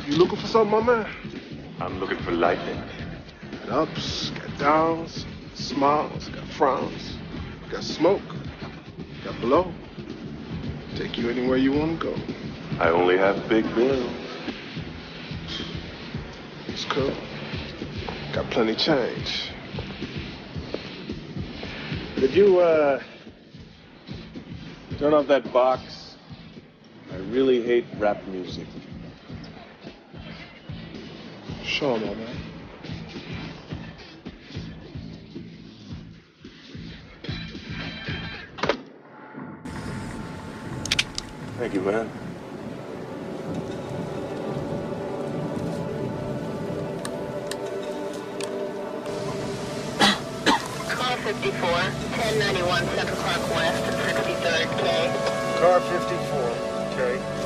You looking for something, my man? I'm looking for lightning. Got ups, got downs, smiles, got frowns, got smoke, got blow. Take you anywhere you want to go. I only have big bills. It's cool. Got plenty change. Could you, turn off that box? I really hate rap music. Sure, my man. Thank you, man. Car 54, 1091 Central Park West at 63rd K. Car 54, okay.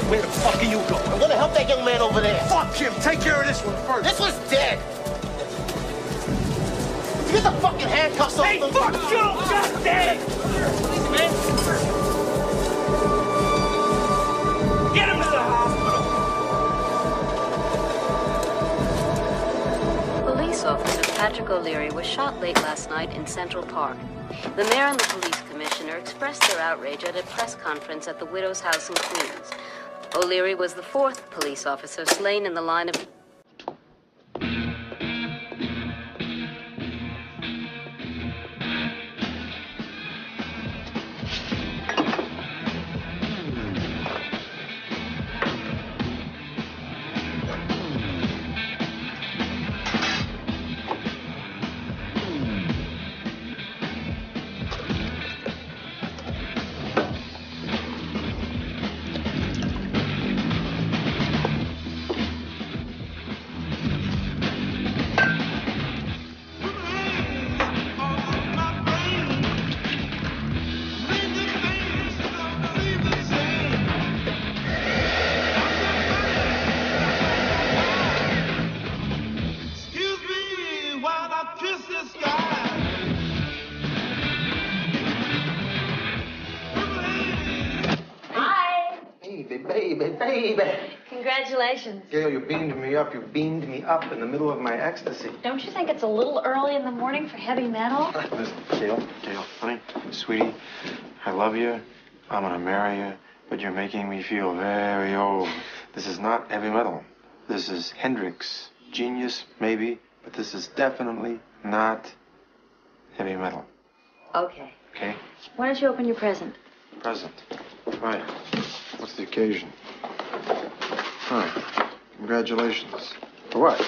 Where the fuck are you going? I'm gonna help that young man over there. Fuck him! Take care of this one first. This one's dead. You get the fucking handcuffs off Hey, him. fuck you! God damn it! Get him to the hospital! Police officer Patrick O'Leary was shot late last night in Central Park. The mayor and the police commissioner expressed their outrage at a press conference at the widow's house in Queens. O'Leary was the fourth police officer slain in the line of... Baby. Congratulations. Gail, you beamed me up. You beamed me up in the middle of my ecstasy. Don't you think it's a little early in the morning for heavy metal? Listen, Gail, honey, sweetie, I love you. I'm gonna marry you, but you're making me feel very old. This is not heavy metal. This is Hendrix. Genius, maybe, but this is definitely not heavy metal. Okay. Okay? Why don't you open your present? Present. Right. What's the occasion? Hi. Congratulations. For what?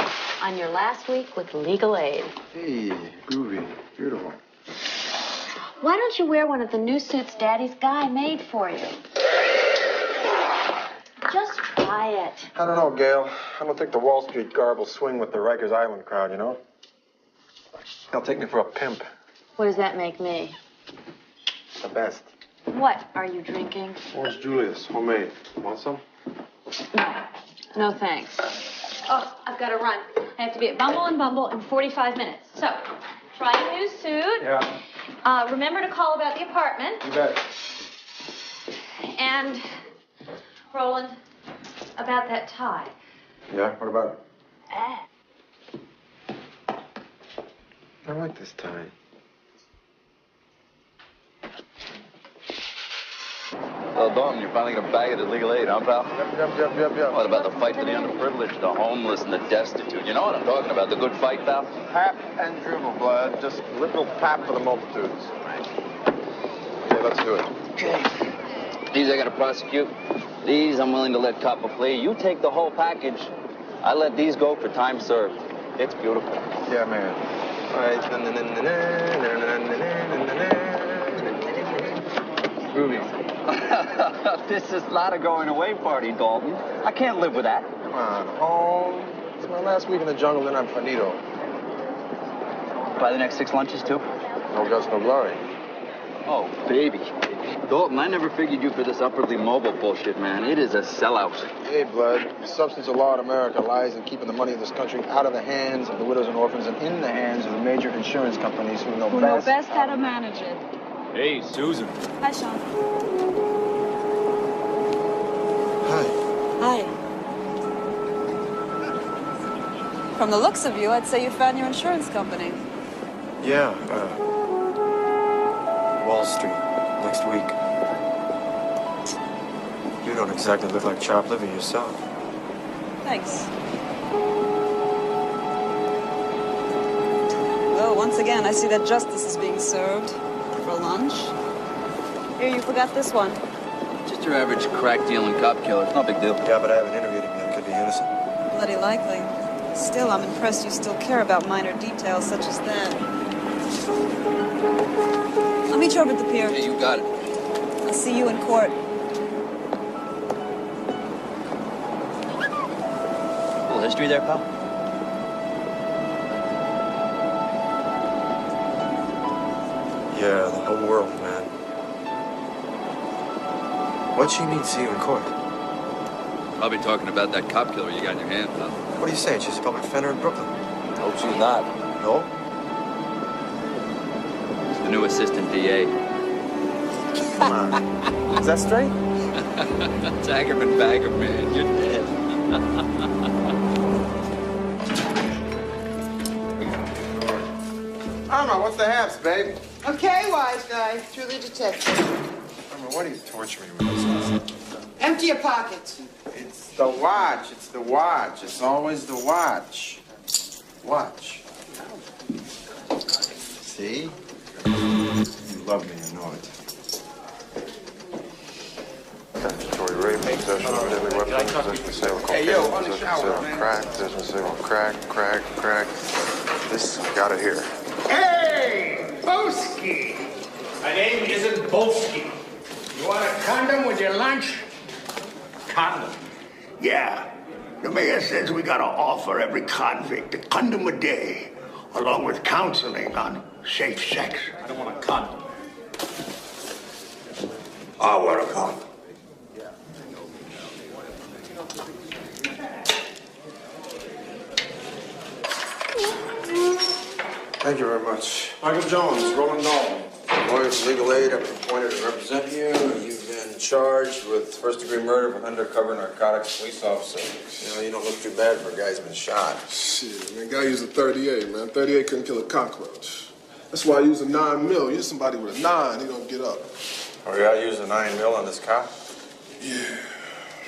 On your last week with legal aid. Hey, groovy. Beautiful. Why don't you wear one of the new suits Daddy's guy made for you? Just try it. I don't know, Gail. I don't think the Wall Street garb will swing with the Rikers Island crowd, you know? They'll take me for a pimp. What does that make me? The best. What are you drinking? Orange Julius, homemade. Want some? No. No, thanks. Oh, I've got to run. I have to be at Bumble and Bumble in 45 minutes. So, try a new suit. Yeah. Remember to call about the apartment. You bet. And, Roland, about that tie. Yeah, what about it? Eh. I like this tie. Well, Dalton, you're finally gonna bag it at legal aid, huh, pal? Yep. What about the fight for the underprivileged, the homeless, and the destitute? You know what I'm talking about, the good fight, pal? Pap and dribble, blood. Just liberal pap for the multitudes. Okay, let's do it. Okay. These I gotta prosecute. These I'm willing to let cop a plea. You take the whole package. I let these go for time served. It's beautiful. Yeah, man. All right. Groovy. This is not a going away party, Dalton. I can't live with that. Come on, home. It's my last week in the jungle, then I'm finito. Buy the next 6 lunches, too? No guts, no glory. Oh, baby. Dalton, I never figured you for this upwardly mobile bullshit, man. It is a sellout. Hey, Blood, the substance of law in America lies in keeping the money of this country out of the hands of the widows and orphans and in the hands of the major insurance companies who know best how to manage it. Hey, Susan. Hi, Sean. Hi. Hi. From the looks of you, I'd say you found your insurance company. Yeah, Wall Street, next week. You don't exactly look like chopped liver yourself. Thanks. Well, once again, I see that justice is being served for lunch. Here, you forgot this one. Just your average crack-dealing cop killer. It's no big deal. Yeah, but I haven't interviewed him yet. Could be innocent. Bloody likely. Still, I'm impressed you still care about minor details such as that. I'll meet you over at the pier. Yeah, you got it. I'll see you in court. Little history there, pal? Yeah, the whole world, man. What'd she mean, see you in court? Probably talking about that cop killer you got in your hand, pal. What are you saying? She's a public defender in Brooklyn? Hope she's not. No? She's the new assistant DA. Come on. Is that straight? Taggerman bagger, man. You're dead. Irma, what's the haps, babe? Okay, wise guy. Truly detective. Irma, why do you torture me with this? Empty your pockets. It's the watch. It's the watch. It's always the watch. Watch. See? You love me, you know it. Statutory rape, possession of deadly weapons, possession of sale of cocaine, possession of sale of crack, possession of sale of crack. This got it here. Hey, Boski. My name isn't Boski. You want a condom with your lunch? Condom. Yeah. The mayor says we gotta offer every convict a condom a day, along with counseling on safe sex. I don't want a condom. I want a condom. Thank you very much. Michael Jones, Roland Dalton. Lawyers of legal aid have been appointed to represent you. You've been charged with first-degree murder of an undercover narcotics police officer. You know, you don't look too bad for a guy who's been shot. Shit, man, guy used a 38, man. 38 couldn't kill a cockroach. That's why I use a 9mm. Use somebody with a 9, he don't get up. Oh, yeah, I used a 9mm on this cop? Yeah.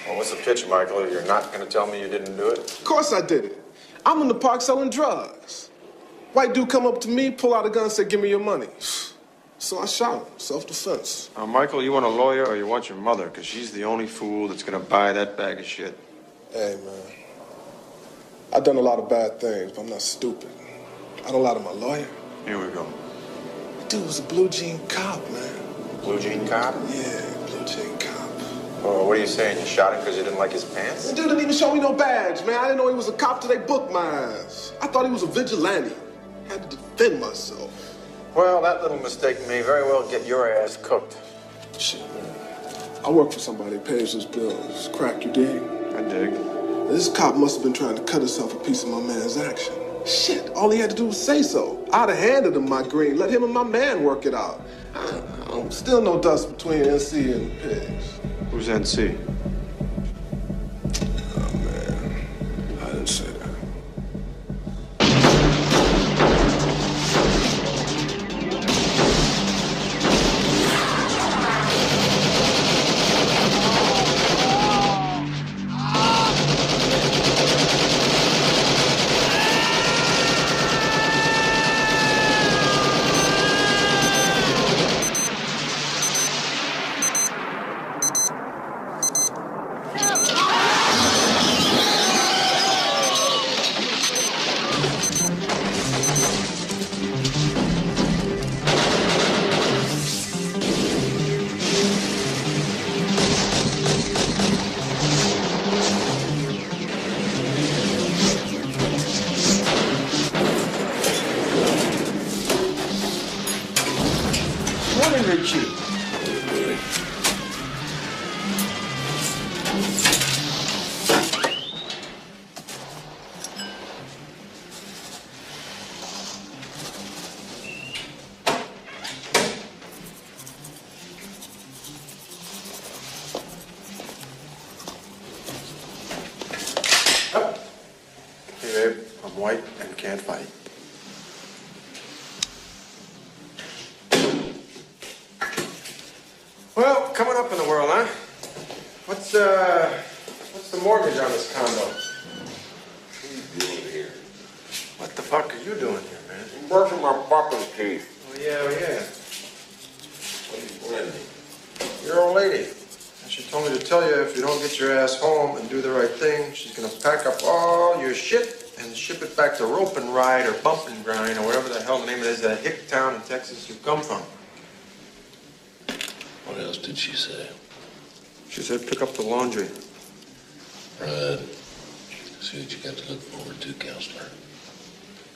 Well, what's the pitch, Michael? You're not going to tell me you didn't do it? Of course I did it. I'm in the park selling drugs. White dude come up to me, pull out a gun, and say, give me your money. So I shot him, self-defense. Now, Michael, you want a lawyer or you want your mother? Because she's the only fool that's going to buy that bag of shit. Hey, man. I've done a lot of bad things, but I'm not stupid. I don't lie to my lawyer. Here we go. The dude was a blue jean cop, man. Blue jean cop? Yeah, blue jean cop. Oh, what are you saying? You shot him because you didn't like his pants? The dude didn't even show me no badge, man. I didn't know he was a cop till they booked my ass. I thought he was a vigilante. I had to defend myself. Well, that little mistake may very well get your ass cooked. Shit, man. I work for somebody that pays his bills. Crack, you dig? I dig. This cop must have been trying to cut himself a piece of my man's action. Shit, all he had to do was say so. I'd have handed him my green, let him and my man work it out. Still no dust between NC and pigs. Who's NC? Oh, man. I didn't say that. white and can't fight. Well, coming up in the world, huh? What's the mortgage on this condo? What are you doing here? What the fuck are you doing here, man? I'm brushing my fucking teeth. Oh, yeah. What are you blending? Your old lady. And she told me to tell you if you don't get your ass home and do the right thing, she's gonna pack up all your shit and ship it back to Rope and Ride or Bump and Grind or whatever the hell the name of it is, that hick town in Texas you come from. What else did she say? She said pick up the laundry. Right. See what you got to look forward to, counselor.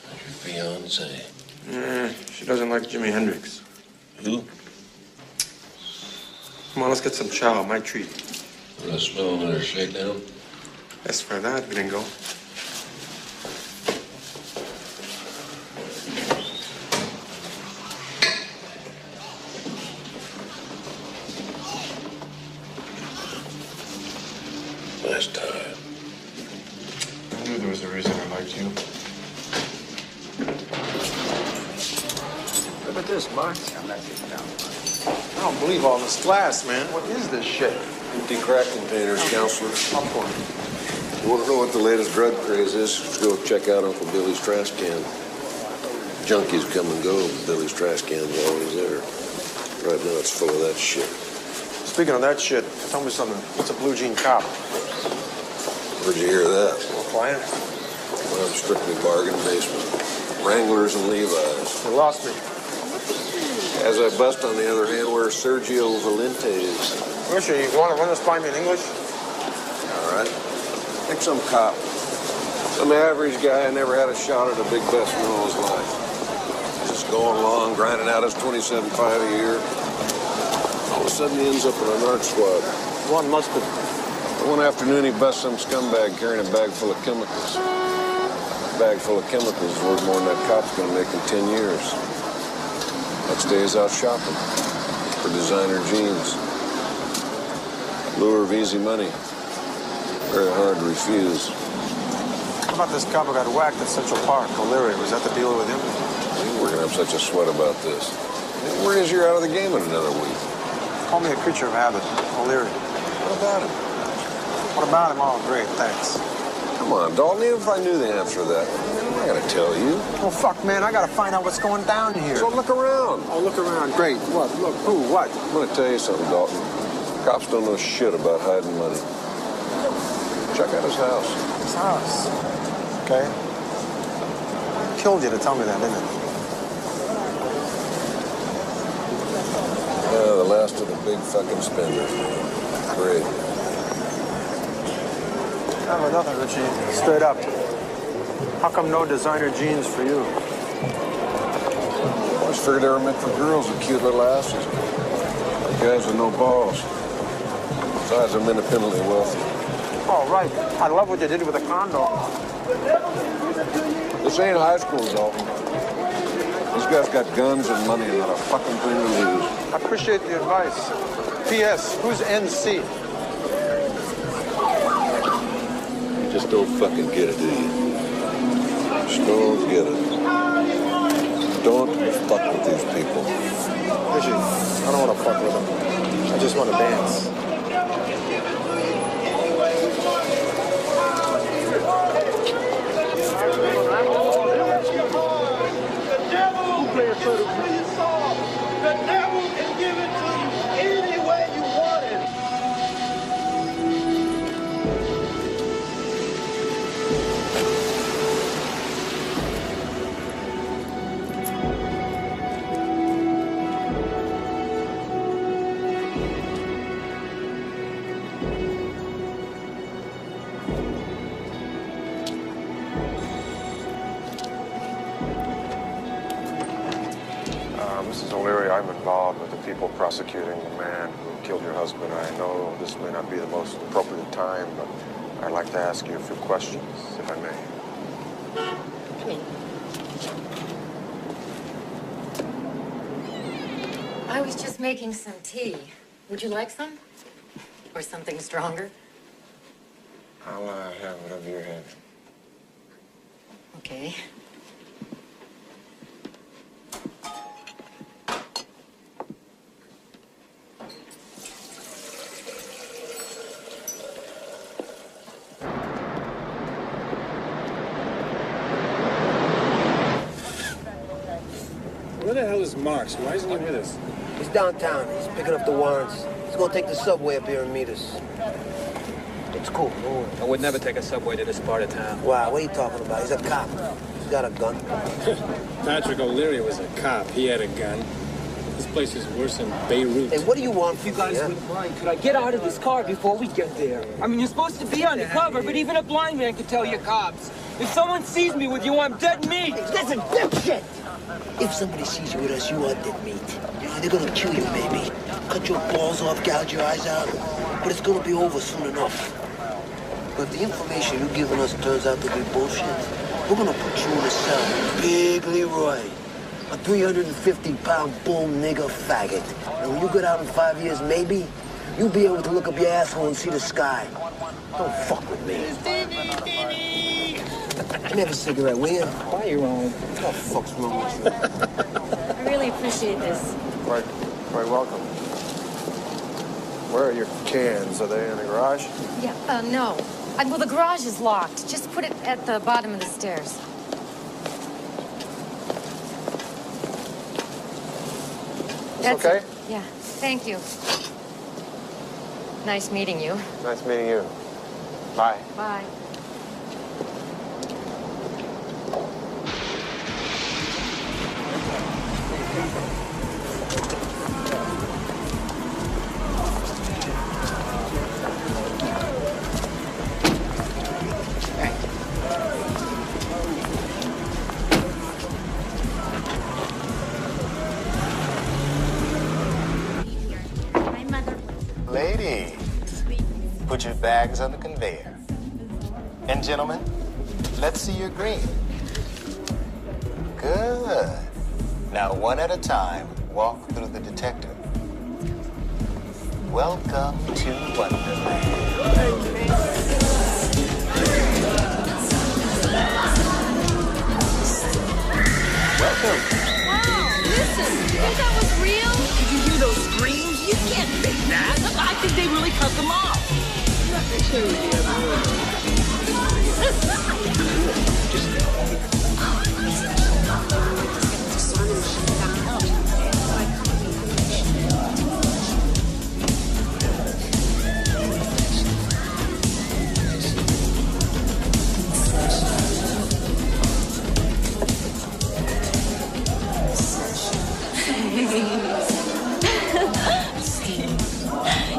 How's your fiance? Yeah, she doesn't like Jimi Hendrix. Who? Come on, let's get some chow, my treat. What I smell in there, Shakedown? Es verdad, gringo. Nice time. I knew there was a reason I liked you. Look at this, Mark. I don't believe all this glass, man. What is this shit? Empty crack containers, counselor. Popcorn. You want to know what the latest drug craze is? Let's go check out Uncle Billy's trash can. Junkies come and go, but Billy's trash can's always there. Right now, it's full of that shit. Speaking of that shit, tell me something. What's a blue jean cop? Where'd you hear that? A client? Well, strictly bargain basement. Wranglers and Levi's. You lost me. As I bust, on the other hand, where Sergio Valente is. Richard, you want to run this by me in English? All right. Think some cop. Some average guy never had a shot at a big bet in all his life. Just going along, grinding out his $27,500 a year. All of a sudden, he ends up in a narc squad. One mustard. One afternoon, he busts some scumbag carrying a bag full of chemicals. A bag full of chemicals is worth more than that cop's going to make in 10 years. Next day, he's out shopping for designer jeans. Lure of easy money. Very hard to refuse. How about this cop who got whacked at Central Park, O'Leary? Was that the deal with him? We're going to have such a sweat about this. Word is you're out of the game in another week. Call me a creature of habit, O'Leary. What about him? What about him? Oh, great, thanks. Come on, Dalton, even if I knew the answer to that, I'm not going to tell you. Oh, fuck, man, I got to find out what's going down here. So look around. Oh, look around. Great. What? Look. Who? What? I'm going to tell you something, Dalton. Cops don't know shit about hiding money. Check out his house. His house? Okay. Killed you to tell me that, didn't it? Yeah, the last of the big fucking spenders. Great. No, nothing, Richie. Straight up. How come no designer jeans for you? I always figured they were meant for girls with cute little asses. Guys with no balls. Besides, I'm independently wealthy. Oh, right. I love what you did with the condo. This ain't high school, Dalton. These guys got guns and money and not a fucking thing to lose. I appreciate the advice. P.S. Who's NC? You just don't fucking get it, do you? Just don't get it. Don't fuck with these people. Richie, I don't want to fuck with them. I just want to dance. The devil can give it to you any way you want it. Mrs. O'Leary, I'm involved with the people prosecuting the man who killed your husband. I know this may not be the most appropriate time, but I'd like to ask you a few questions, if I may. I was just making some tea. Would you like some? Or something stronger? I'll have whatever you're having. Okay. Where the hell is Marks? Why isn't he with us? He's downtown. He's picking up the warrants. He's gonna take the subway up here and meet us. It's cool. I would never take a subway to this part of town. Wow, what are you talking about? He's a cop. He's got a gun. Patrick O'Leary was a cop. He had a gun. This place is worse than Beirut. Hey, what do you want from You guys me, wouldn't mind. Could I get out of this car before we get there? I mean, you're supposed to be undercover, but even a blind man could tell you're cops. If someone sees me with you, I'm dead meat. Listen, dipshit! If somebody sees you with us, you are dead meat. You know, they're gonna kill you, baby. Cut your balls off, gouge your eyes out. But it's gonna be over soon enough. But if the information you're giving us turns out to be bullshit, we're gonna put you in a cell. Big Leroy. A 350-pound bull nigger faggot. And when you get out in 5 years, maybe, you'll be able to look up your asshole and see the sky. Don't fuck with me. Can I have a cigarette, will you? Buy your own. What the fuck's wrong with you? I really appreciate this. Quite welcome. Where are your cans? Are they in the garage? Yeah, no. Well, the garage is locked. Just put it at the bottom of the stairs. That's okay? it. Yeah, thank you. Nice meeting you. Nice meeting you. Bye. Bye. Ladies, put your bags on the conveyor. And gentlemen, let's see your green. Good. Now, one at a time, walk through the detector. Welcome to Wonderland. Welcome. Wow, listen, you think that was real? Did you hear those screams? You can't fake that. I think they really cut them off.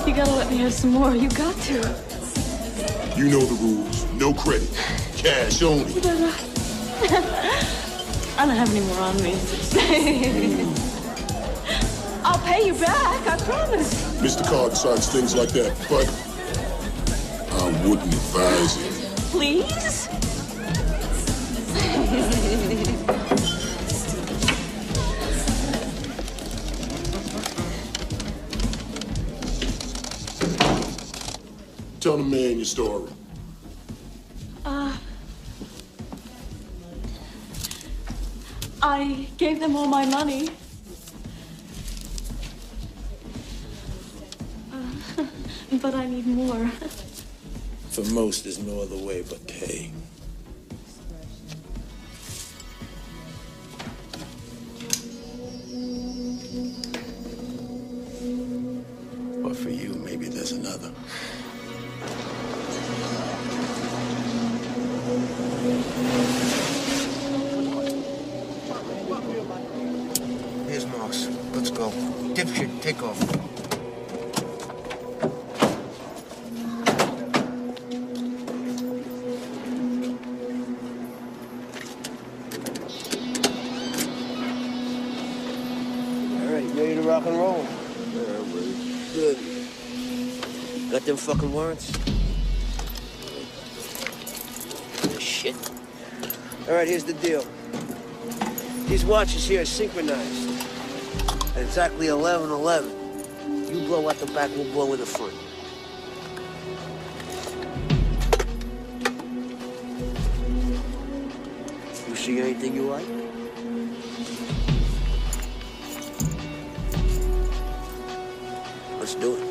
You gotta let me have some more. You got to. You know the rules. No credit. Cash only. I don't have any more on me. I'll pay you back, I promise. Mr. Carr decides things like that, but I wouldn't advise it. Please? Tell the man your story. I gave them all my money. But I need more. For most, there's no other way but pay. But for you, maybe there's another. Here's Marks. Let's go. Dipshit, take off. All right, ready to rock and roll? Yeah, ready. Good. Got them fucking warrants? Shit. All right, here's the deal. These watches here are synchronized. At exactly 11:11. You blow out the back, we'll blow in the front. see anything you like? Let's do it.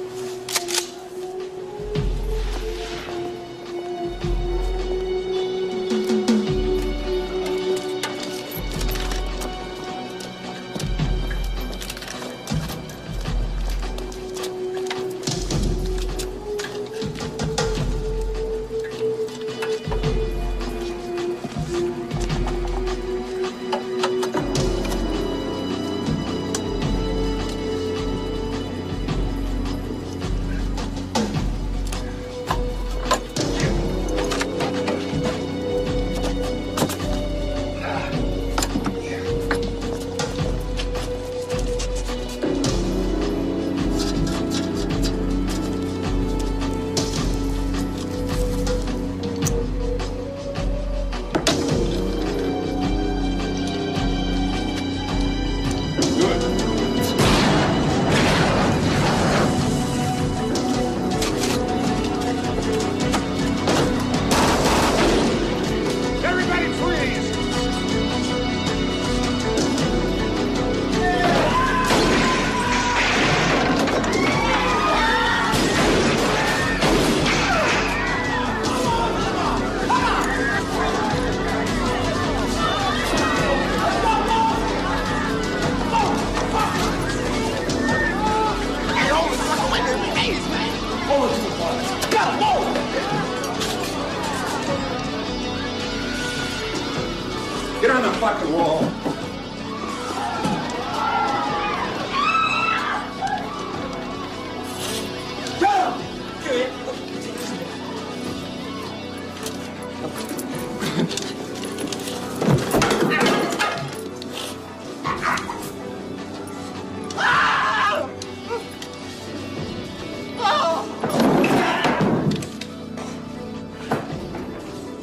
Get on the fucking wall.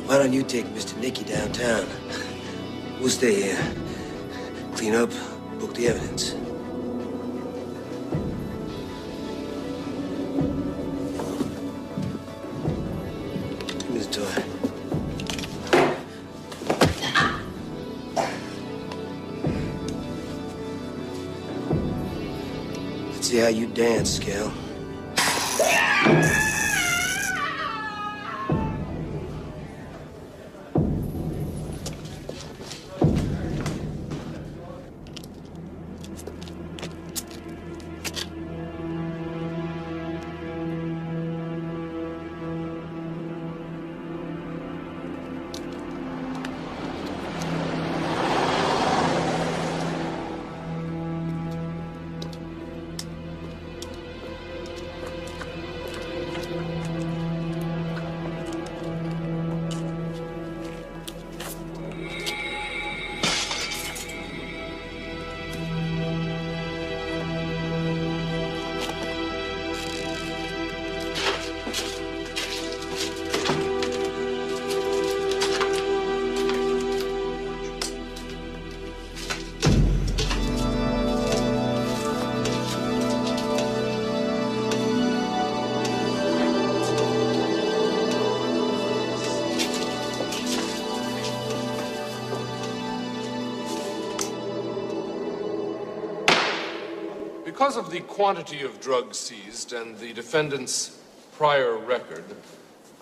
Why don't you take Mr. Nicky downtown? We'll stay here. Clean up, book the evidence. Give me the toy. Let's see how you dance, Scal. Because of the quantity of drugs seized and the defendant's prior record,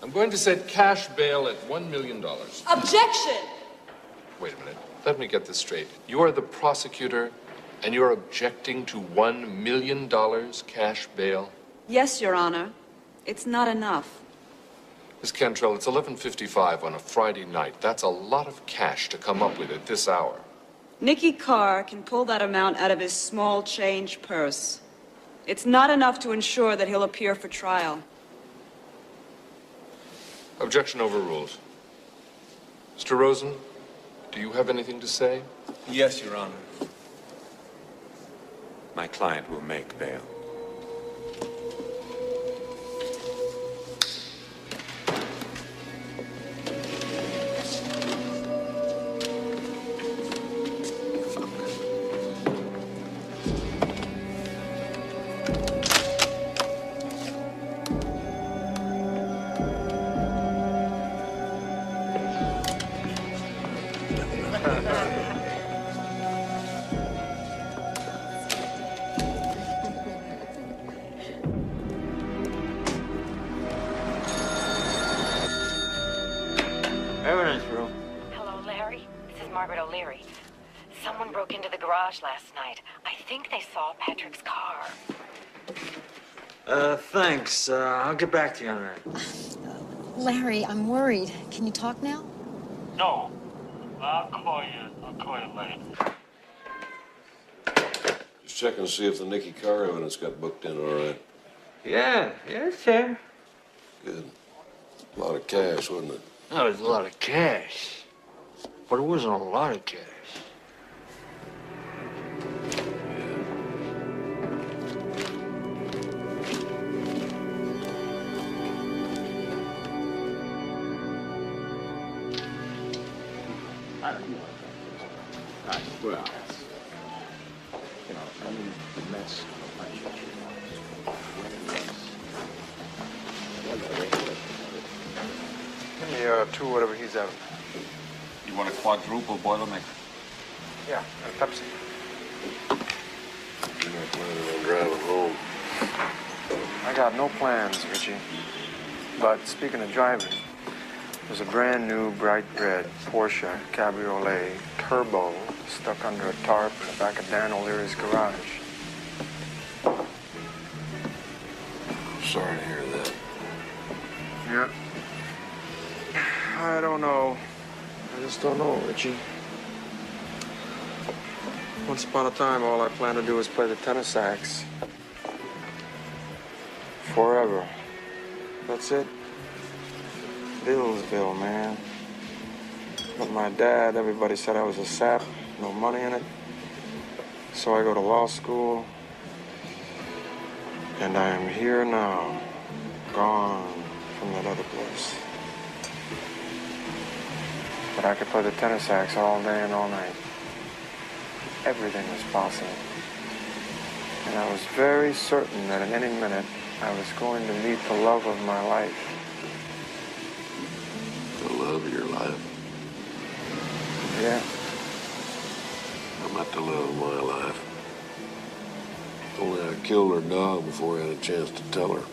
I'm going to set cash bail at $1 million. Objection! Wait a minute. Let me get this straight. You are the prosecutor, and you're objecting to $1 million cash bail? Yes, Your Honor. It's not enough. Miss Cantrell, it's 11:55 on a Friday night. That's a lot of cash to come up with at this hour. Nicky Carr can pull that amount out of his small change purse. It's not enough to ensure that he'll appear for trial. Objection overruled. Mr. Rosen, do you have anything to say? Yes, Your Honor. My client will make bail. Evidence room. Hello, Larry. This is Margaret O'Leary. Someone broke into the garage last night. I think they saw Patrick's car. Thanks. I'll get back to you on that. Larry, I'm worried. Can you talk now? No. I'll call you later. Just checking to see if the Nicky car evidence got booked in all right. Yeah, it's there. Good. A lot of cash, wasn't it? That was a lot of cash. But it wasn't a lot of cash. Well, you know, I mean, the mess. Give me 2 whatever he's out. You want a quadruple Boilermaker? Yeah, and Pepsi. You're not planning on driving home. I got no plans, Richie. But speaking of driving, there's a brand new bright red Porsche Cabriolet Turbo stuck under a tarp in the back of Dan O'Leary's garage. Sorry to hear that. Yeah. I don't know. I just don't know, Richie. Once upon a time, all I planned to do was play the tenor sax. Forever. That's it. Billsville, man. But my dad, everybody said I was a sap, no money in it. So I go to law school. And I am here now, gone from that other place. But I could play the tenor sax all day and all night. Everything was possible. And I was very certain that at any minute I was going to meet the love of my life. The love of your life? Yeah. I'm not the love of my life. Only I killed her dog before I had a chance to tell her.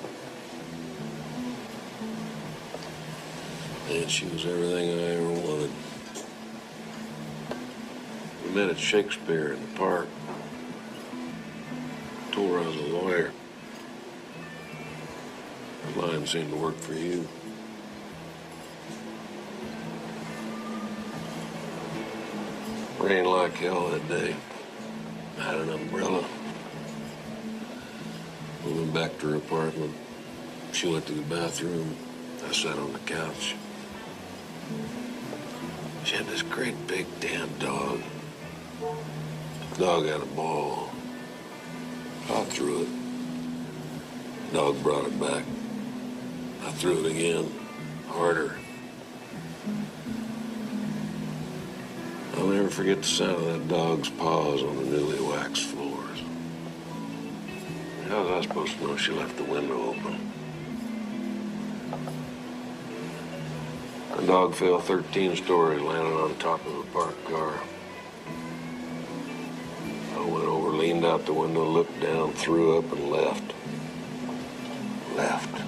And she was everything I ever wanted. We met at Shakespeare in the park. Told her I was a lawyer. The line seemed to work for you. Rained like hell that day. I had an umbrella. We went back to her apartment. She went to the bathroom. I sat on the couch. She had this great big damn dog. The dog had a ball. I threw it. The dog brought it back. I threw it again, harder. I'll never forget the sound of that dog's paws on the newly waxed floors. How was I supposed to know she left the window open? The dog fell 13 stories, landed on top of a parked car. I went over, leaned out the window, looked down, threw up, and left. Left.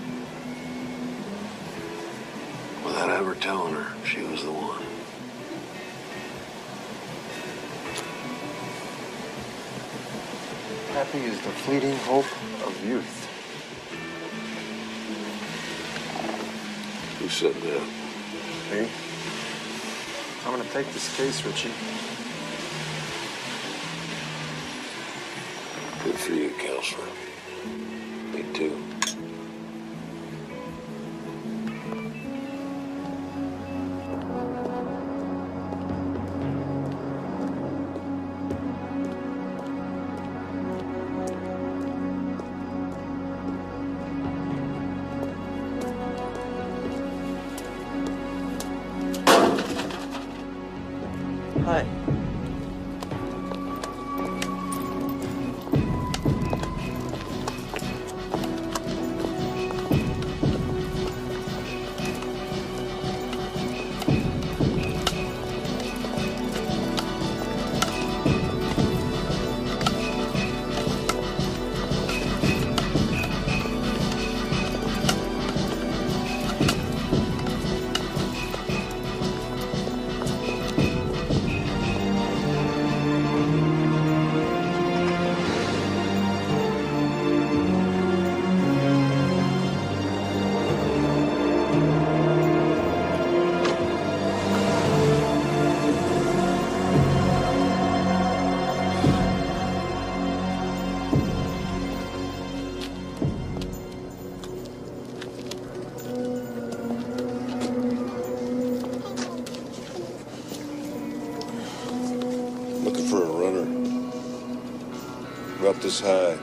Without ever telling her she was the one. Happy is the fleeting hope of youth. Who said that? Me? I'm gonna take this case, Richie. Good for you, counselor. Me too. Hi. Looking for a runner. About this high.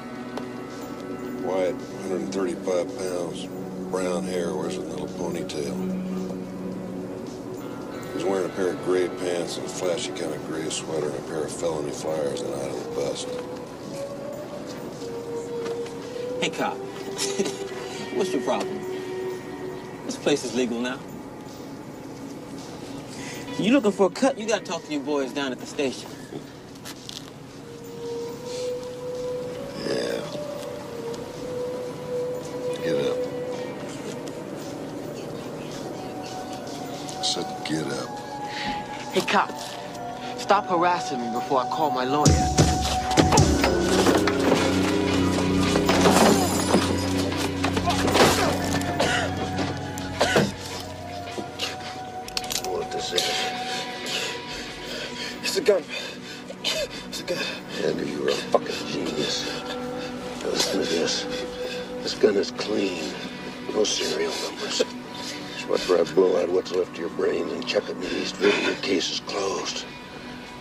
White, 135 pounds. Brown hair, wears a little ponytail. He's wearing a pair of gray pants and a flashy kind of gray sweater and a pair of felony flyers the night of the bust. Hey, cop. What's your problem? This place is legal now. You looking for a cut? You gotta talk to your boys down at the station. Yeah. Get up. I said get up. Hey, cop. Stop harassing me before I call my lawyer. It's a gun. It's a gun. I knew you were a fucking genius. Now listen to this. This gun is clean. No serial numbers. So after I blow out what's left of your brain and chuck it in the East River, your case is closed.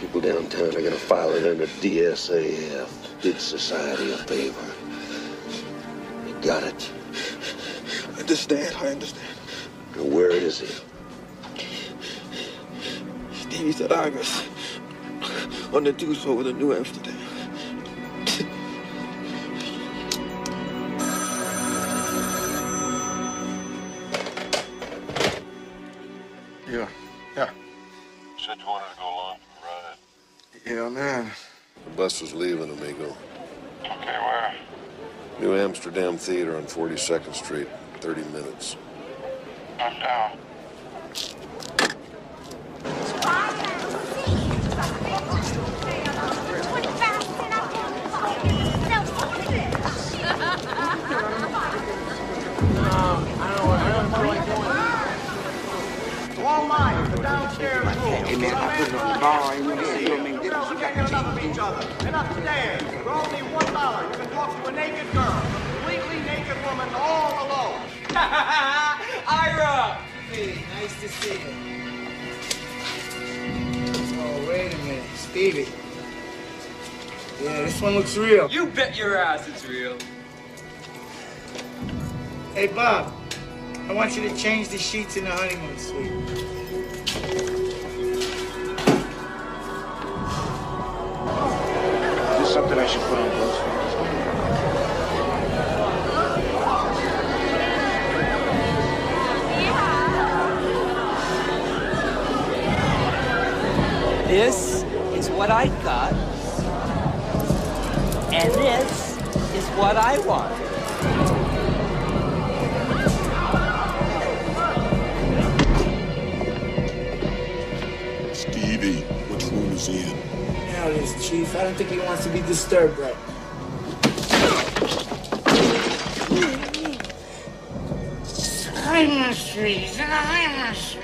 People downtown are gonna file it under DSAF. Did society a favor. You got it? I understand. Now where is he? Stevie's at Argus. On the deuce over to New Amsterdam. Yeah. Said you wanted to go along for the ride. Yeah, man. The bus was leaving, amigo. Okay, where? New Amsterdam Theater on 42nd Street. 30 minutes. I'm down. All mine, the downstairs room. Hey, man, I put it on the bar. You don't mean difference. You got enough of each other. And upstairs, for only $1, you can talk to a naked girl, a completely naked woman, all alone. Ira! Hey, nice to see you. Oh, wait a minute. Stevie. Yeah, this one looks real. You bet your ass it's real. Hey, Bob. I want you to change the sheets in the honeymoon suite. Is this something I should put on both This is what I got. And this is what I want. Stevie, which room is he in? Now it is, Chief. I don't think he wants to be disturbed right I'm the streets, and I'm the streets.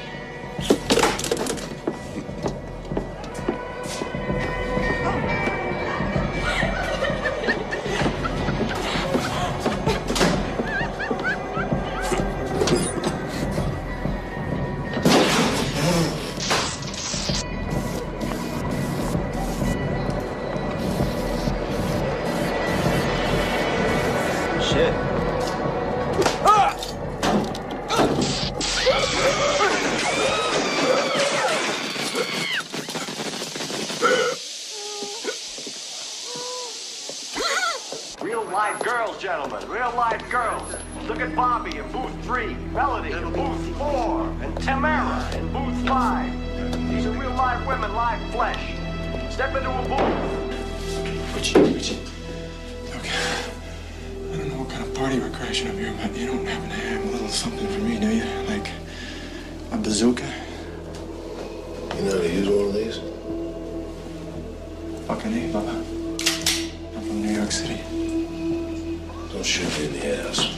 Shit. Real live girls, gentlemen. Real live girls. Look at Bobby in booth 3, Melody in booth 4, and Tamara in booth 5. These are real live women, live flesh. Step into a booth. Richie. Look, I don't know what kind of party we're crashing up here, but you don't happen to have a little something for me, do you? Like a bazooka? You know how to use one of these? Fucking A, Bubba. I'm from New York City. Don't shoot me in the ass.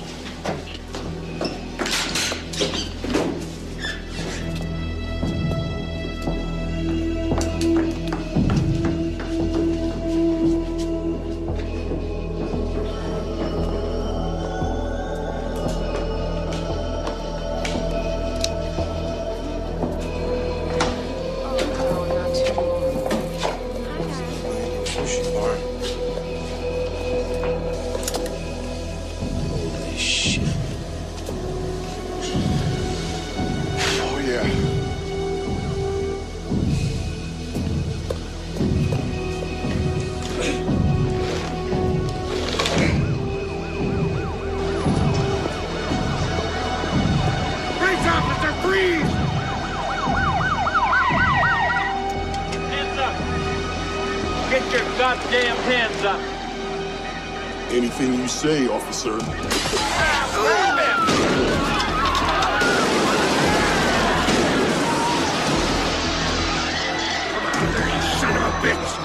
damn hands up. Anything you say, officer. Son of a bitch!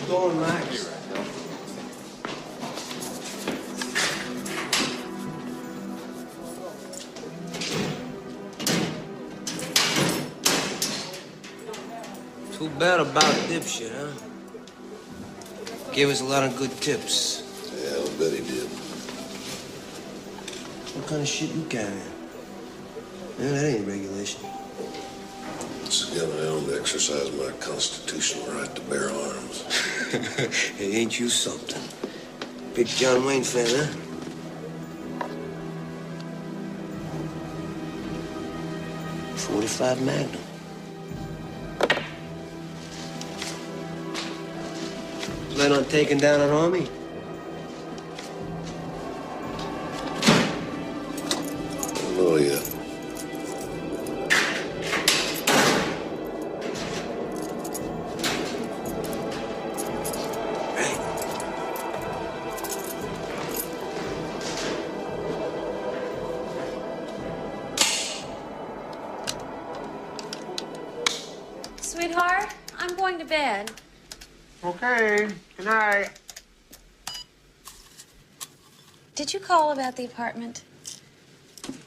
Going, Max? Too bad about dipshit, huh? Gave us a lot of good tips. Yeah, I'll bet he did. What kind of shit you carrying? Man, that ain't regulation. It's again, I own to exercise my constitutional right to bear arms. Hey, ain't you something? Big John Wayne fan, huh? .45 Magnum. Plan on taking down an army? Oh, yeah. Sweetheart, I'm going to bed. Okay. Good night. Did you call about the apartment?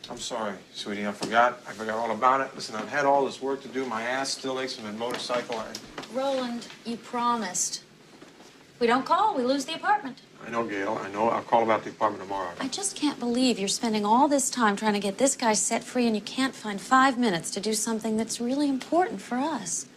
I'm sorry, sweetie. I forgot all about it. Listen, I've had all this work to do. My ass still aches from the motorcycle. Roland, you promised. We don't call, we lose the apartment. I know, Gail. I know. I'll call about the apartment tomorrow. I just can't believe you're spending all this time trying to get this guy set free and you can't find 5 minutes to do something that's really important for us.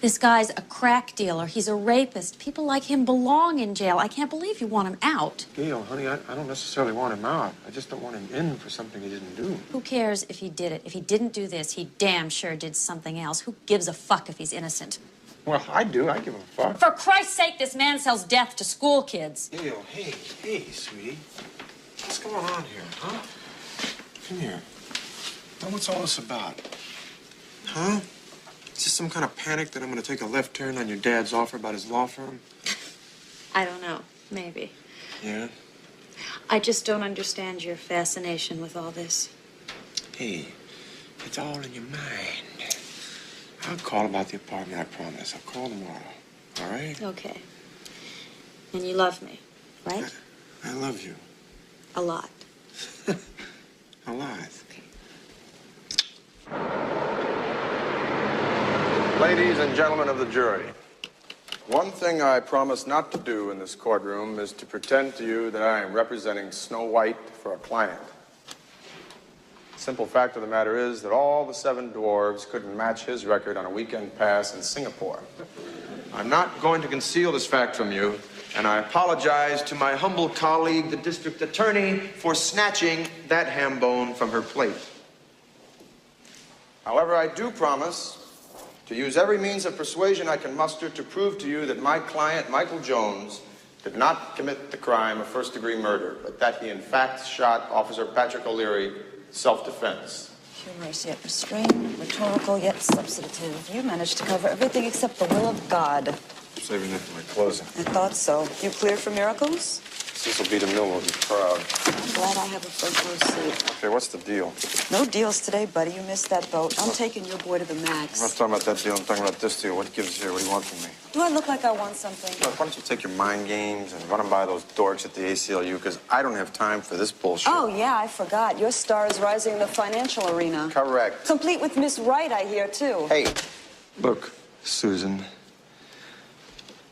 This guy's a crack dealer. He's a rapist. People like him belong in jail. I can't believe you want him out. Gail, honey, I don't necessarily want him out. I just don't want him in for something he didn't do. Who cares if he did it? If he didn't do this, he damn sure did something else. Who gives a fuck if he's innocent? Well, I do. I give a fuck. For Christ's sake, this man sells death to school kids. Gail, hey, sweetie. What's going on here, huh? Come here. Now, what's all this about? Huh? Is this some kind of panic that I'm going to take a left turn on your dad's offer about his law firm? I don't know. Maybe. Yeah? I just don't understand your fascination with all this. Hey, it's all in your mind. I'll call about the apartment, I promise. I'll call tomorrow. All right? Okay. And you love me, right? I love you. A lot. A lot. Ladies and gentlemen of the jury, one thing I promise not to do in this courtroom is to pretend to you that I am representing Snow White for a client. Simple fact of the matter is that all the 7 dwarves couldn't match his record on a weekend pass in Singapore. I'm not going to conceal this fact from you, and I apologize to my humble colleague, the district attorney, for snatching that ham bone from her plate. However, I do promise to use every means of persuasion I can muster to prove to you that my client, Michael Jones, did not commit the crime of first-degree murder, but that he in fact shot Officer Patrick O'Leary self-defense. Humorous yet restrained, rhetorical yet substantive. You managed to cover everything except the will of God. I'm saving that for my closing. I thought so. You cleared for miracles? Cecil B. DeMille will be proud. I'm glad I have a front row seat. Okay, what's the deal? No deals today, buddy. You missed that boat. I'm taking your boy to the max. I'm not talking about that deal. I'm talking about this deal. What gives here? What do you want from me? Do I look like I want something? Look, why don't you take your mind games and run them by those dorks at the ACLU, because I don't have time for this bullshit. Oh, yeah, I forgot. Your star is rising in the financial arena. Correct. Complete with Miss Wright, I hear, too. Hey, look, Susan,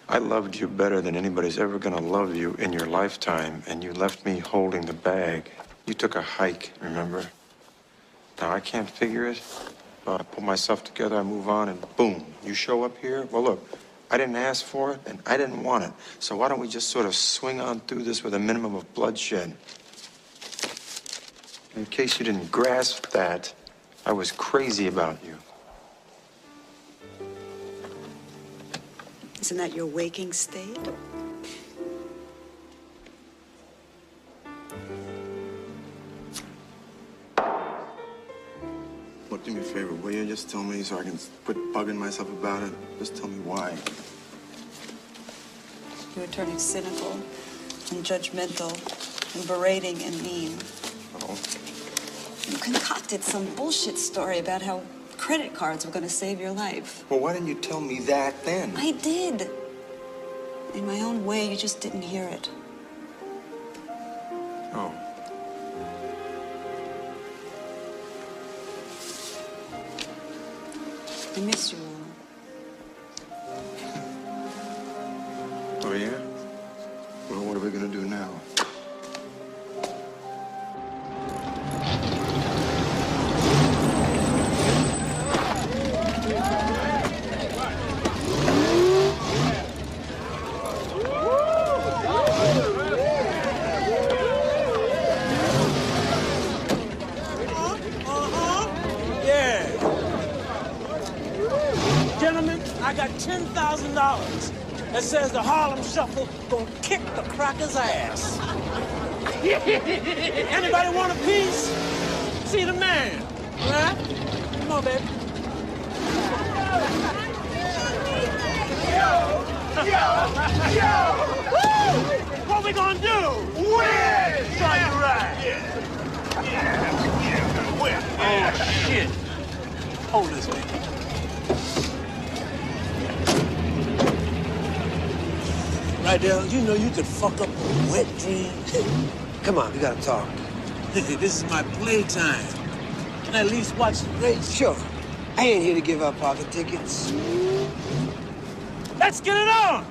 I loved you better than anybody's ever gonna love you in your lifetime, and you left me holding the bag. You took a hike, remember? Now, I can't figure it. I pull myself together, I move on, and boom, you show up here? Well, look, I didn't ask for it, and I didn't want it. So why don't we just sort of swing on through this with a minimum of bloodshed? In case you didn't grasp that, I was crazy about you. Isn't that your waking state? Look, do me a favor, will you? Just tell me so I can quit bugging myself about it. Just tell me why. You were turning cynical and judgmental and berating and mean. Oh? You concocted some bullshit story about how credit cards were going to save your life. Well, why didn't you tell me that then? I did. In my own way, you just didn't hear it. Oh. I miss you all. Oh, yeah? Well, what are we gonna do now? I got $10,000 that says the Harlem Shuffle gonna kick the cracker's ass. Anybody want a piece? See the man, all right? Come on, baby. Yo! What we gonna do? Win! Try you right. Oh, shit. Hold this, baby. Right, Dale, you know you could fuck up a wet dream. Come on, we gotta talk. This is my playtime. Can I at least watch the race? Sure. I ain't here to give out pocket tickets. Let's get it on!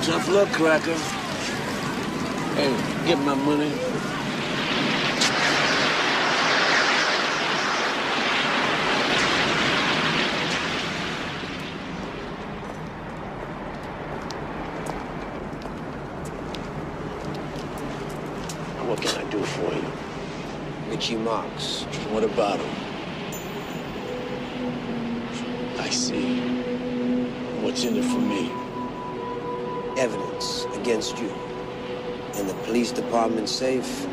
Tough luck, Cracker. Hey, get my money. What can I do for you? Richie Marks. What about him? I see. What's in it for me? Evidence against you. And the police department safe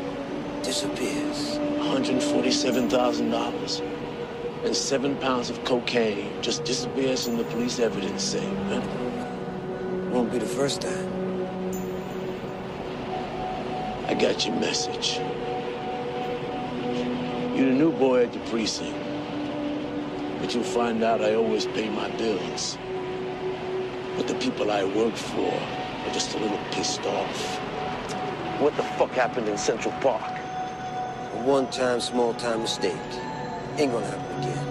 disappears. $147,000 and 7 pounds of cocaine just disappears from the police evidence safe, huh? Won't be the first time. I got your message. You're the new boy at the precinct. But you'll find out I always pay my bills. But the people I work for are just a little pissed off. What the fuck happened in Central Park? A one-time, small-time mistake. Ain't gonna happen again.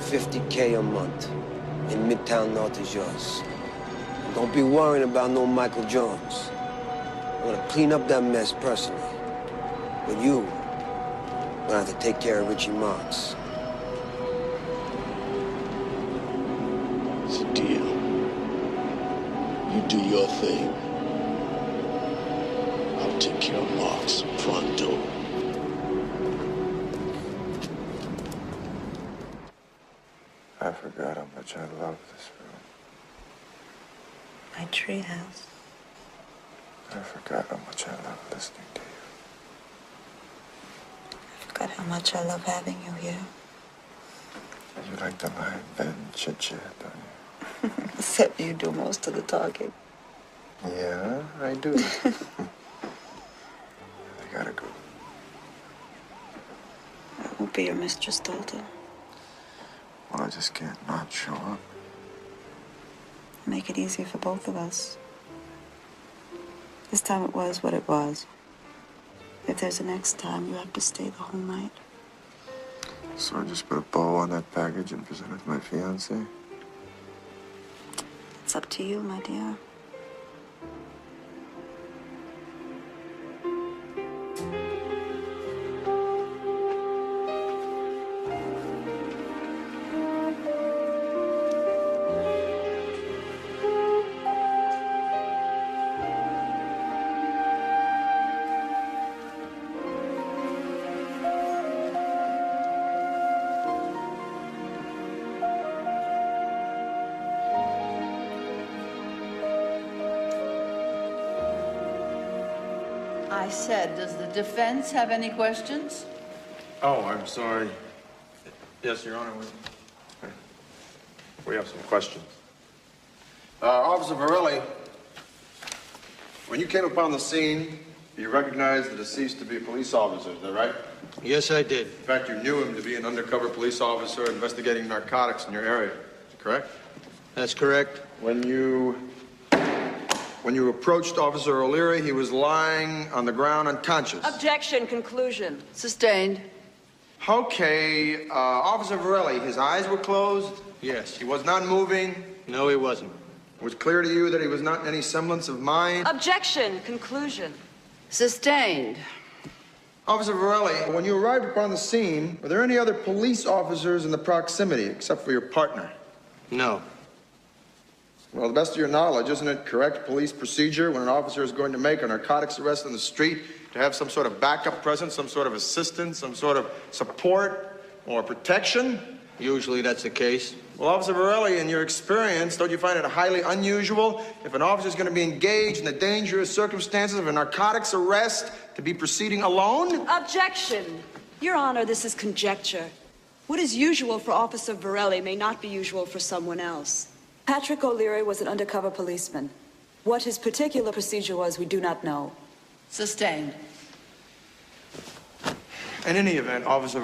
$50K a month. In Midtown North is yours. And don't be worrying about no Michael Jones. I'm gonna clean up that mess personally. But you gonna have to take care of Richie Marks. It's a deal. You do your thing. I'll take care of Marks pronto. I forgot how much I love this room. My treehouse. I forgot how much I love listening to you. I forgot how much I love having you here. You like to lie in bed and chit-chat, don't you? Except you do most of the talking. Yeah, I do. I gotta go. I won't be your mistress, Dalton. Well, I just can't not show up. Make it easy for both of us. This time it was what it was. If there's a next time, you have to stay the whole night. So I just put a bow on that package and present it to my fiancé? It's up to you, my dear. I said, does the defense have any questions? Oh, I'm sorry. Yes, Your Honor, we have some questions. Officer Varelli, when you came upon the scene, you recognized the deceased to be a police officer, is that right? Yes, I did. In fact, you knew him to be an undercover police officer investigating narcotics in your area, correct? That's correct. When you approached Officer O'Leary, he was lying on the ground unconscious. Objection, conclusion. Sustained. Okay, Officer Varelli, his eyes were closed? Yes. He was not moving? No, he wasn't. It was clear to you that he was not in any semblance of mind? Objection, conclusion. Sustained. Officer Varelli, when you arrived upon the scene, were there any other police officers in the proximity except for your partner? No. Well, to the best of your knowledge, isn't it correct police procedure when an officer is going to make a narcotics arrest on the street to have some sort of backup presence, some sort of assistance, some sort of support or protection? Usually that's the case. Well, Officer Varelli, in your experience, don't you find it highly unusual if an officer is going to be engaged in the dangerous circumstances of a narcotics arrest to be proceeding alone? Objection. Your Honor, this is conjecture. What is usual for Officer Varelli may not be usual for someone else. Patrick O'Leary was an undercover policeman. What his particular procedure was, we do not know. Sustained. In any event, Officer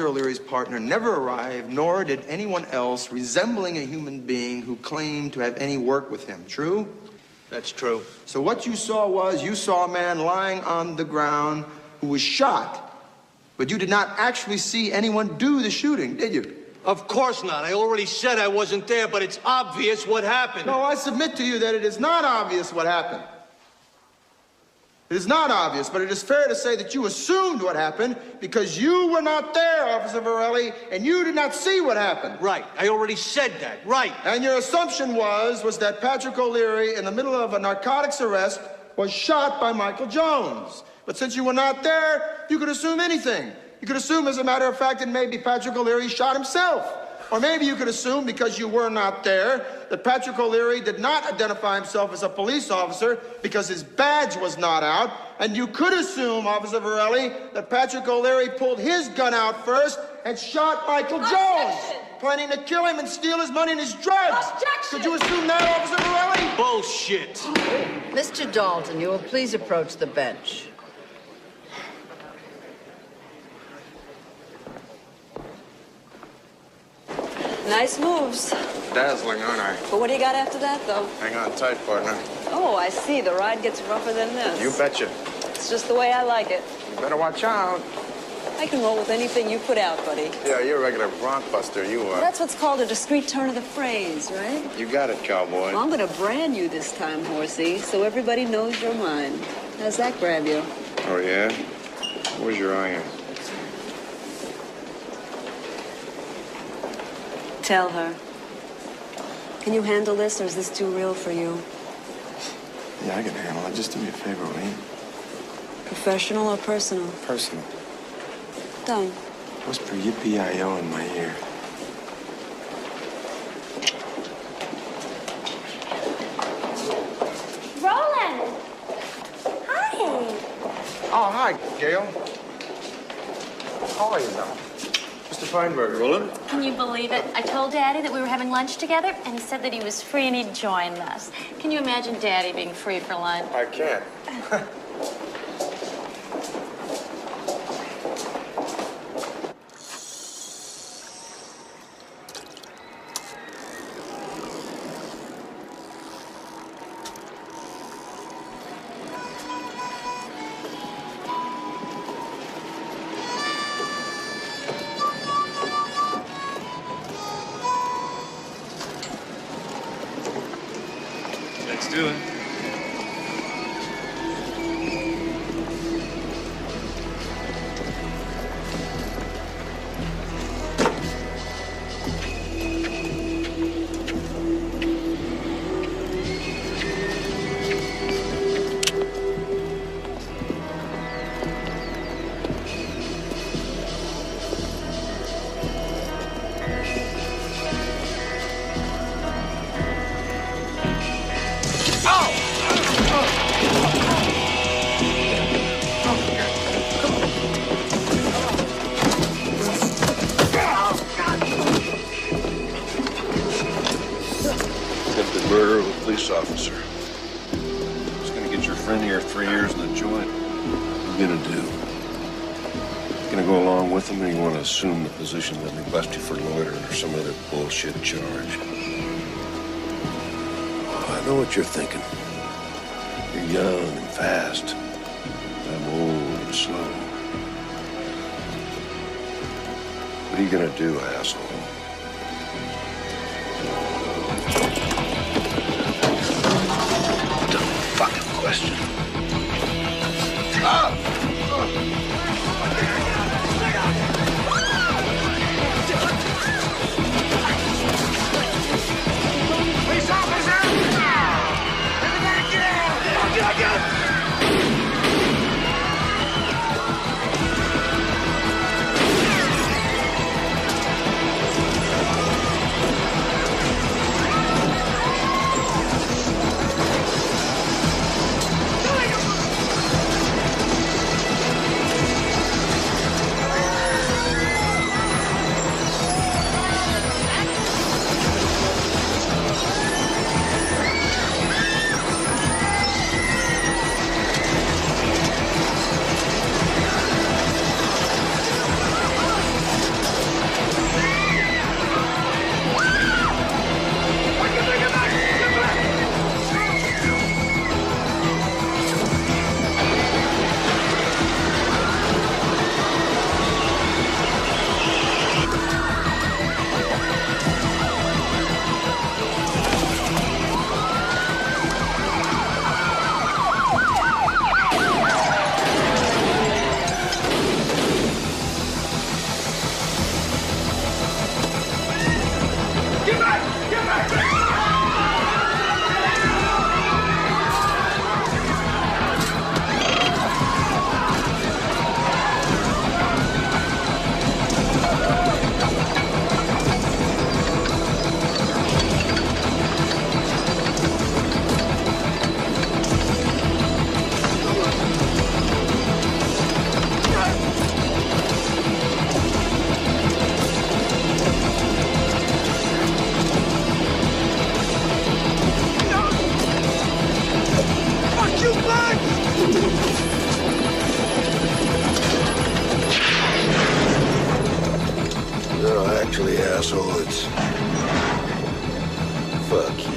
O'Leary's partner, never arrived, nor did anyone else resembling a human being who claimed to have any work with him. True? That's true. So what you saw a man lying on the ground who was shot, but you did not actually see anyone do the shooting, did you? Of course not. I already said I wasn't there, but it's obvious what happened. No, I submit to you that it is not obvious what happened. It is not obvious, but it is fair to say that you assumed what happened because you were not there, Officer Varelli, and you did not see what happened. Right. I already said that. Right. And your assumption was that Patrick O'Leary, in the middle of a narcotics arrest, was shot by Michael Jones. But since you were not there, you could assume anything. You could assume, as a matter of fact, that maybe Patrick O'Leary shot himself. Or maybe you could assume, because you were not there, that Patrick O'Leary did not identify himself as a police officer because his badge was not out. And you could assume, Officer Varelli, that Patrick O'Leary pulled his gun out first and shot Michael Jones, planning to kill him and steal his money and his drugs. Could you assume that, Officer Varelli? Bullshit. Mr. Dalton, you will please approach the bench. Nice moves. Dazzling, aren't I? But what do you got after that, though? Hang on tight, partner. Oh, I see. The ride gets rougher than this. You betcha. It's just the way I like it. You better watch out. I can roll with anything you put out, buddy. Yeah, you're a regular bronc buster, you are. That's what's called a discreet turn of the phrase, right? You got it, cowboy. Well, I'm going to brand you this time, horsey, so everybody knows you're mine. How's that grab you? Oh, yeah? Where's your iron? Tell her. Can you handle this, or is this too real for you? Yeah, I can handle it. Just do me a favor, will you? Professional or personal? Personal. Done. Whisper yippee-yi-yo in my ear. Roland! Hi! Oh, hi, Gail. How are you now? Mr. Feinberg, Roland? Can you believe it? I told Daddy that we were having lunch together, and he said that he was free and he'd join us. Can you imagine Daddy being free for lunch? I can't. Let's do it. Attempted murder of a police officer. It's gonna get your friend here 3 years in the joint. What are you gonna do? Gonna go along with him, or you want to assume the position that they bust you for loitering or some other bullshit charge? I know what you're thinking. You're young and fast. I'm old and slow. What are you gonna do, asshole? Dumb fucking question. Police officer! Everybody get out! Get out! Passwords. Fuck you.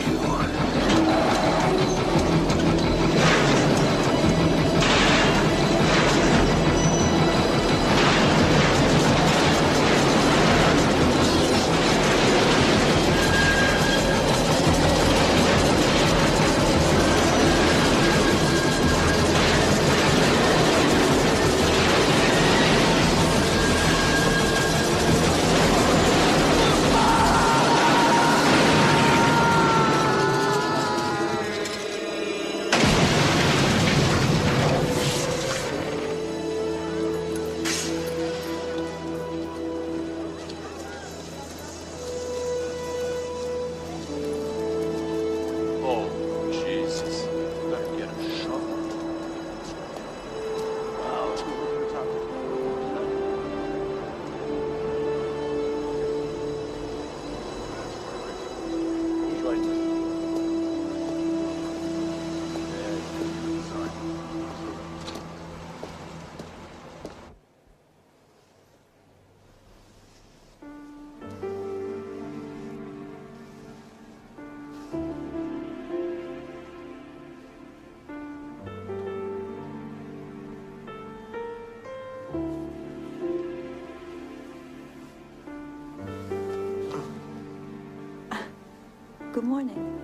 Good morning.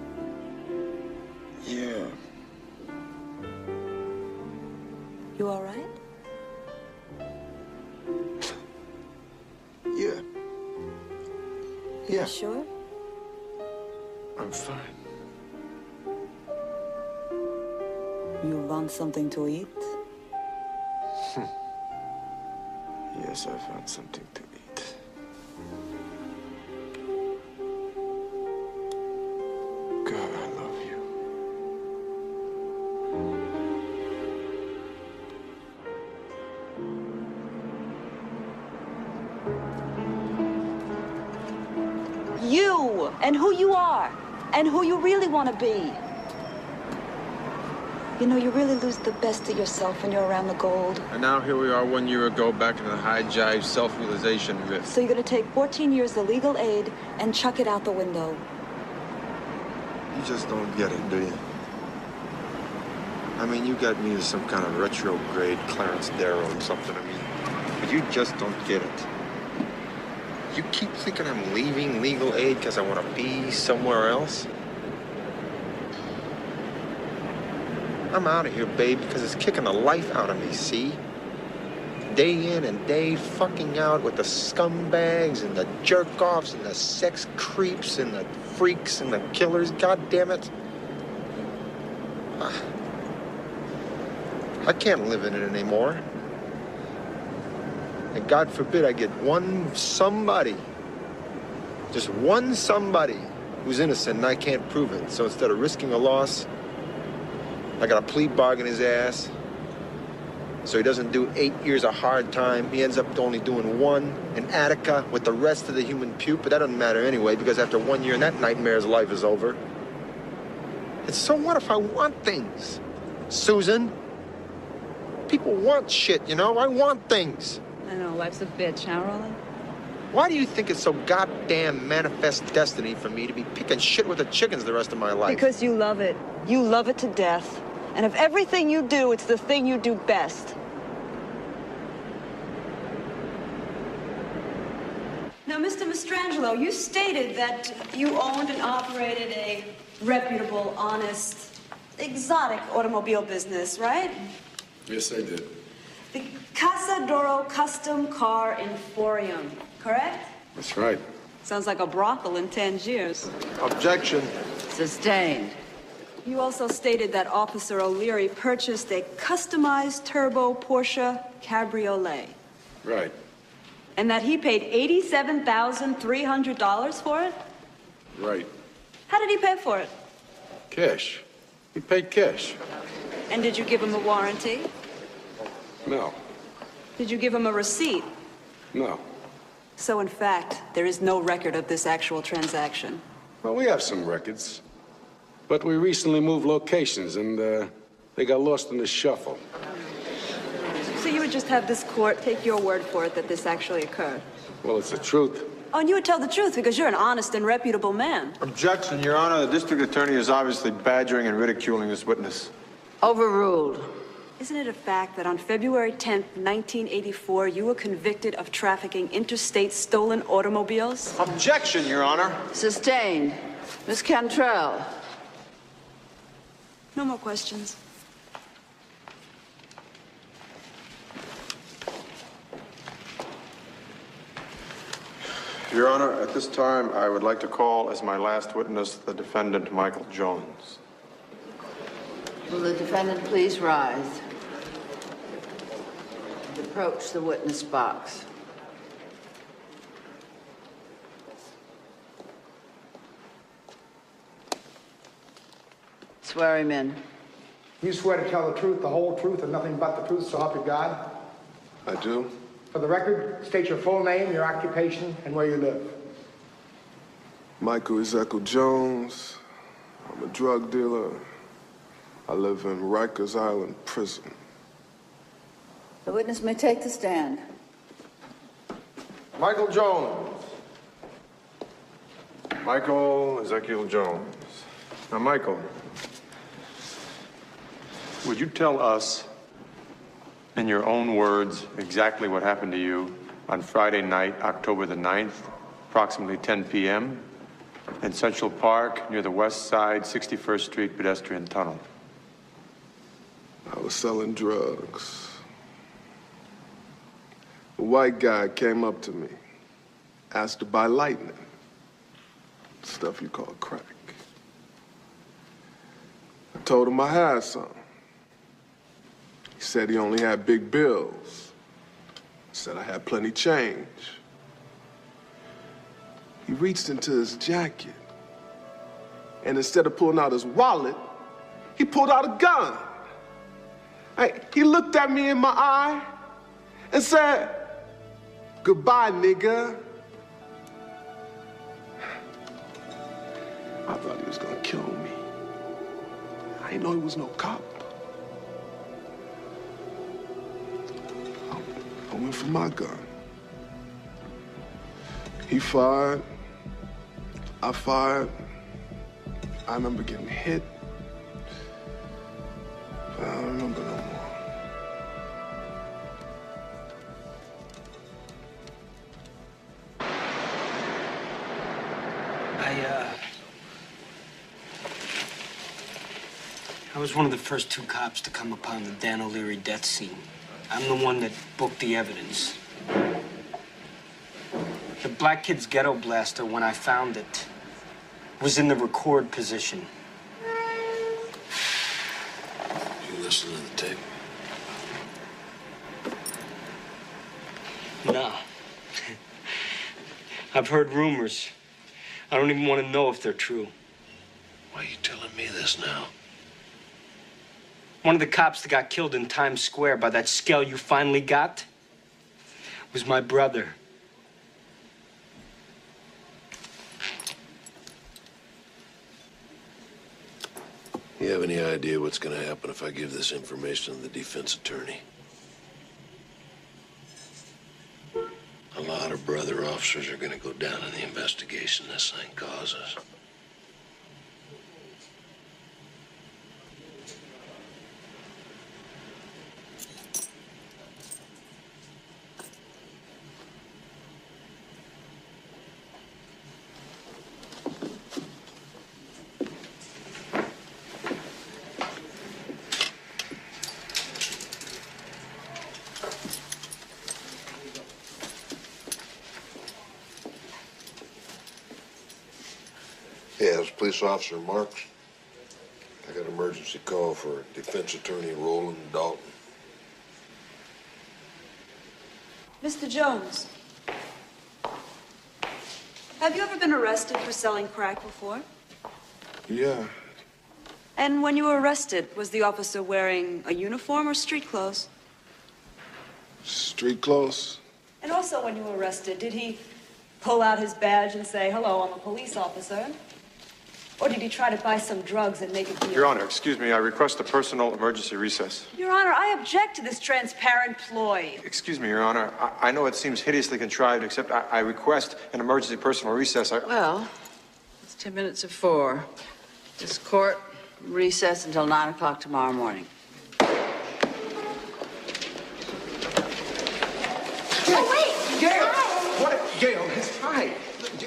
Yeah. You all right? Yeah. Yeah. You sure? I'm fine. You want something to eat? Yes, I found something to eat. God, I love you. You, and who you are, and who you really want to be. You know, you really lose the best of yourself when you're around the gold. And now here we are 1 year ago back in the high jive self-realization rift. So you're gonna take 14 years of legal aid and chuck it out the window. You just don't get it, do you? I mean, you got me as some kind of retrograde Clarence Darrow or something, I mean, but you just don't get it. You keep thinking I'm leaving legal aid because I want to be somewhere else? I'm out of here, babe, because it's kicking the life out of me, see? Day in and day fucking out with the scumbags and the jerk-offs and the sex creeps and the freaks and the killers, God damn it. I can't live in it anymore. And God forbid I get one somebody, just one somebody who's innocent and I can't prove it. So instead of risking a loss, I got a plea bargain his ass. So he doesn't do 8 years of hard time. He ends up only doing 1 in Attica with the rest of the human puke, but that doesn't matter anyway, because after 1 year in that nightmare's life is over. And so what if I want things? Susan? People want shit, you know? I want things. I know, life's a bitch, huh, Roland? Why do you think it's so goddamn manifest destiny for me to be picking shit with the chickens the rest of my life? Because you love it. You love it to death. And of everything you do, it's the thing you do best. Now, Mr. Mastrangelo, you stated that you owned and operated a reputable, honest, exotic automobile business, right? Yes, I did. The Casa Doro Custom Car Emporium, correct? That's right. Sounds like a brothel in Tangiers. Objection. Sustained. You also stated that Officer O'Leary purchased a customized turbo Porsche Cabriolet. Right. And that he paid $87,300 for it? Right. How did he pay for it? Cash. He paid cash. And did you give him a warranty? No. Did you give him a receipt? No. So, in fact, there is no record of this actual transaction. Well, we have some records. But we recently moved locations, and they got lost in the shuffle. So you would just have this court take your word for it that this actually occurred? Well, it's the truth. Oh, and you would tell the truth because you're an honest and reputable man. Objection, Your Honor. The district attorney is obviously badgering and ridiculing this witness. Overruled. Isn't it a fact that on February 10th, 1984, you were convicted of trafficking interstate stolen automobiles? Objection, Your Honor. Sustained. Miss Cantrell. No more questions. Your Honor, at this time, I would like to call as my last witness the defendant, Michael Jones. Will the defendant please rise? And approach the witness box. Swear him in. You swear to tell the truth, the whole truth, and nothing but the truth, so help you God? I do. For the record, state your full name, your occupation, and where you live. Michael Ezekiel Jones. I'm a drug dealer. I live in Rikers Island Prison. The witness may take the stand. Michael Jones. Michael Ezekiel Jones. Now, Michael, would you tell us, in your own words, exactly what happened to you on Friday night, October the 9th, approximately 10 p.m., in Central Park, near the West Side 61st Street pedestrian tunnel? I was selling drugs. A white guy came up to me, asked to buy lightning, stuff you call crack. I told him I had some. He said he only had big bills. I said I had plenty change. He reached into his jacket, and instead of pulling out his wallet, he pulled out a gun. He looked at me in my eye and said, "Goodbye, nigga." I thought he was gonna kill me. I didn't know he was no cop. I went for my gun. He fired. I fired. I remember getting hit. I don't remember no more. I was one of the first two cops to come upon the Dan O'Leary death scene. I'm the one that booked the evidence. The Black Kid's ghetto blaster, when I found it, was in the record position. You listen to the tape? No. I've heard rumors. I don't even want to know if they're true. Why are you telling me this now? One of the cops that got killed in Times Square by that skell you finally got was my brother. You have any idea what's going to happen if I give this information to the defense attorney? A lot of brother officers are going to go down in the investigation this thing causes. Yeah, it's Police Officer Marks. I got an emergency call for Defense Attorney Roland Dalton. Mr. Jones, have you ever been arrested for selling crack before? Yeah. And when you were arrested, was the officer wearing a uniform or street clothes? Street clothes? And also, when you were arrested, did he pull out his badge and say, "Hello, I'm a police officer"? Or did he try to buy some drugs and make a deal? Your Honor, excuse me, I request a personal emergency recess. Your Honor, I object to this transparent ploy. Excuse me, Your Honor. I know it seems hideously contrived, except I request an emergency personal recess. Well, it's 10 minutes of 4. This court recess until 9 o'clock tomorrow morning. Oh, wait! Gail! What? Gail, it's fine.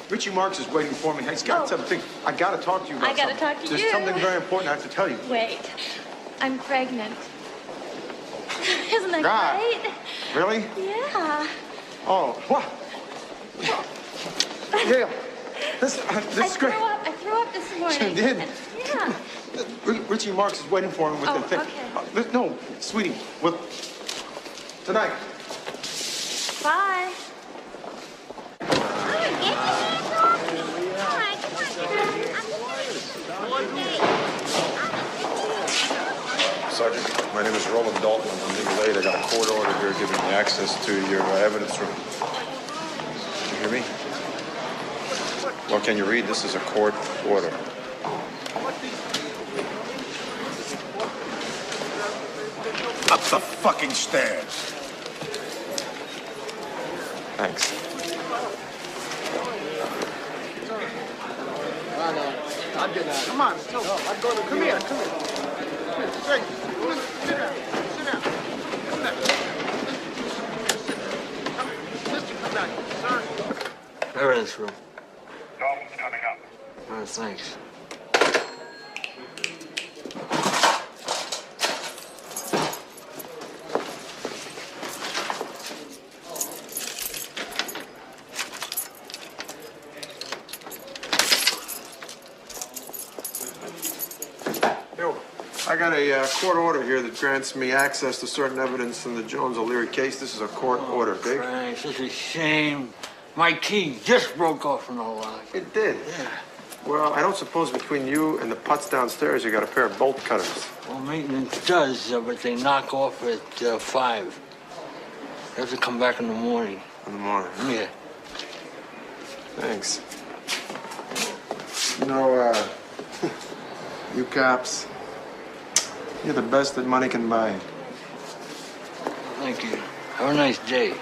Richie Marks is waiting for me. He's got something. I gotta talk to you about I gotta talk to There's you. something very important I have to tell you. Wait, I'm pregnant. Isn't that God. great? Really? Yeah. Oh, what? Gail, this is great. I threw up this morning. You did? Yeah. Richie Marks is waiting for me with the thing. Okay. No, sweetie, tonight. Bye. Sergeant, my name is Roland Dalton. I'm a little late. I got a court order here giving me access to your evidence room. Can you hear me? Well, can you read? This is a court order. Up the fucking stairs. Thanks. I'm getting out. Come on, come here. Straight. Sit down. Come back. Come back, sir. Evidence room. Dalton's coming up. Oh, thanks. I got a court order here that grants me access to certain evidence in the Jones-O'Leary case. This is a court order, okay? Christ, this is a shame. My key just broke off from the lock. It did? Yeah. Well, I don't suppose between you and the putts downstairs you got a pair of bolt cutters. Well, maintenance does, but they knock off at 5. They have to come back in the morning. In the morning? Yeah. Thanks. You know, you cops, you're the best that money can buy. Thank you. Have a nice day.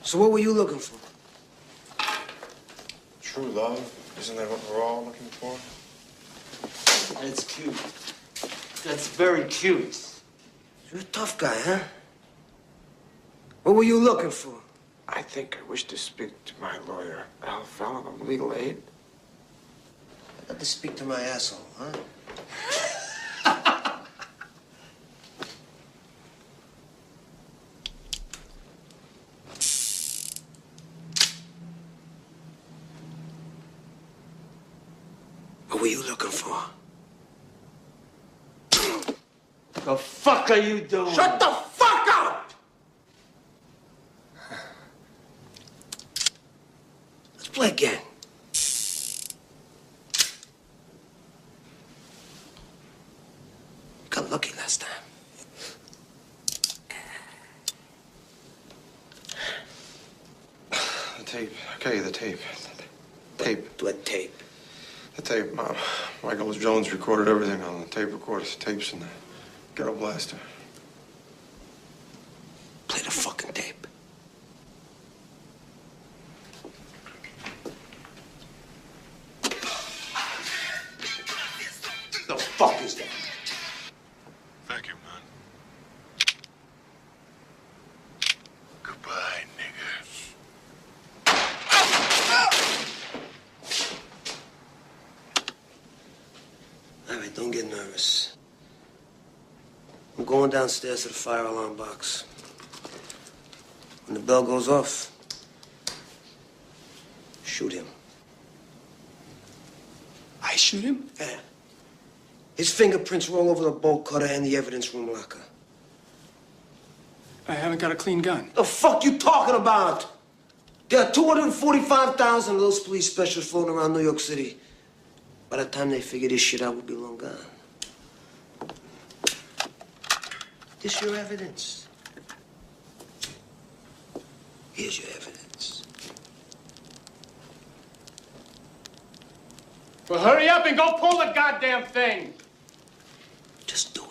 So what were you looking for? True love? Isn't that what we're all looking for? That's cute. That's very cute. You're a tough guy, huh? What were you looking for? I think I wish to speak to my lawyer, Al Fallon, of legal aid. I'd like to speak to my asshole, huh? What were you looking for? The fuck are you doing? Shut the fuck up! Let's play again. Got lucky last time. The tape. Okay, the tape. Tape. What tape? The tape. Michael Jones recorded everything on the tape recorder, tapes, and the ghetto blaster. Play the fucking tape. The fuck is that? Thank you, man. Goodbye, nigger. All right, don't get nervous. I'm going downstairs to the fire alarm box. When the bell goes off, shoot him. I shoot him? Yeah. His fingerprints were all over the bolt cutter and the evidence room locker. I haven't got a clean gun. The fuck you talking about? There are 245,000 of those police specials floating around New York City. By the time they figure this shit out, we'll be long gone. This your evidence. Here's your evidence. Well, hurry up and go pull the goddamn thing. Just do it.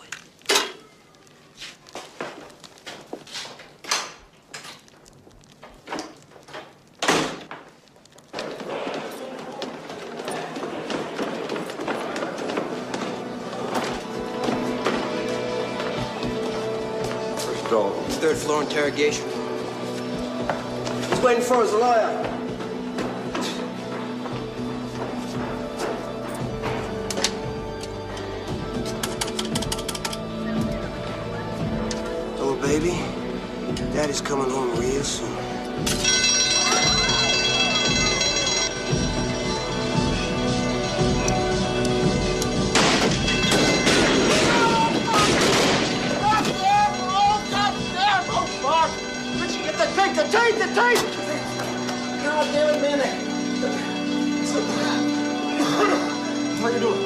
First floor. Third floor interrogation. He's waiting for his lawyer. Hello, baby. Daddy's coming home real soon. The tape! God damn it, man. How you doing?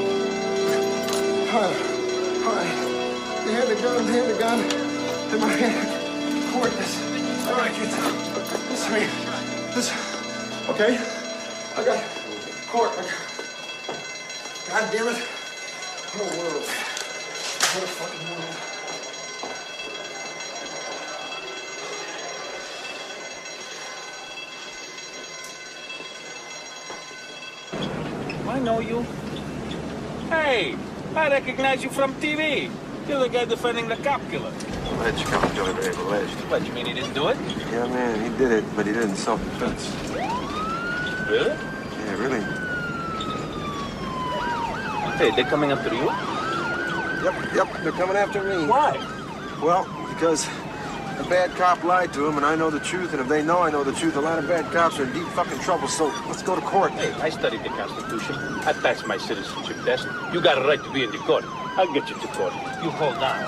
All right. You had the gun in my hand. Court this. All right, kids. Listen to me. Listen. Okay? I got court. God damn it. What a world. What a fucking world. I know you. Hey, I recognize you from TV. You're the guy defending the cop killer. Alleged cop killer, Dave, alleged. What, you mean he didn't do it? Yeah, man, he did it, but he did it in self-defense. Really? Yeah, really. Hey, they're coming after you? Yep, they're coming after me. Why? Well, because a bad cop lied to him, and I know the truth, and if they know I know the truth, a lot of bad cops are in deep fucking trouble, so let's go to court. Hey, I studied the Constitution. I passed my citizenship test. You got a right to be in the court. I'll get you to court. You hold on.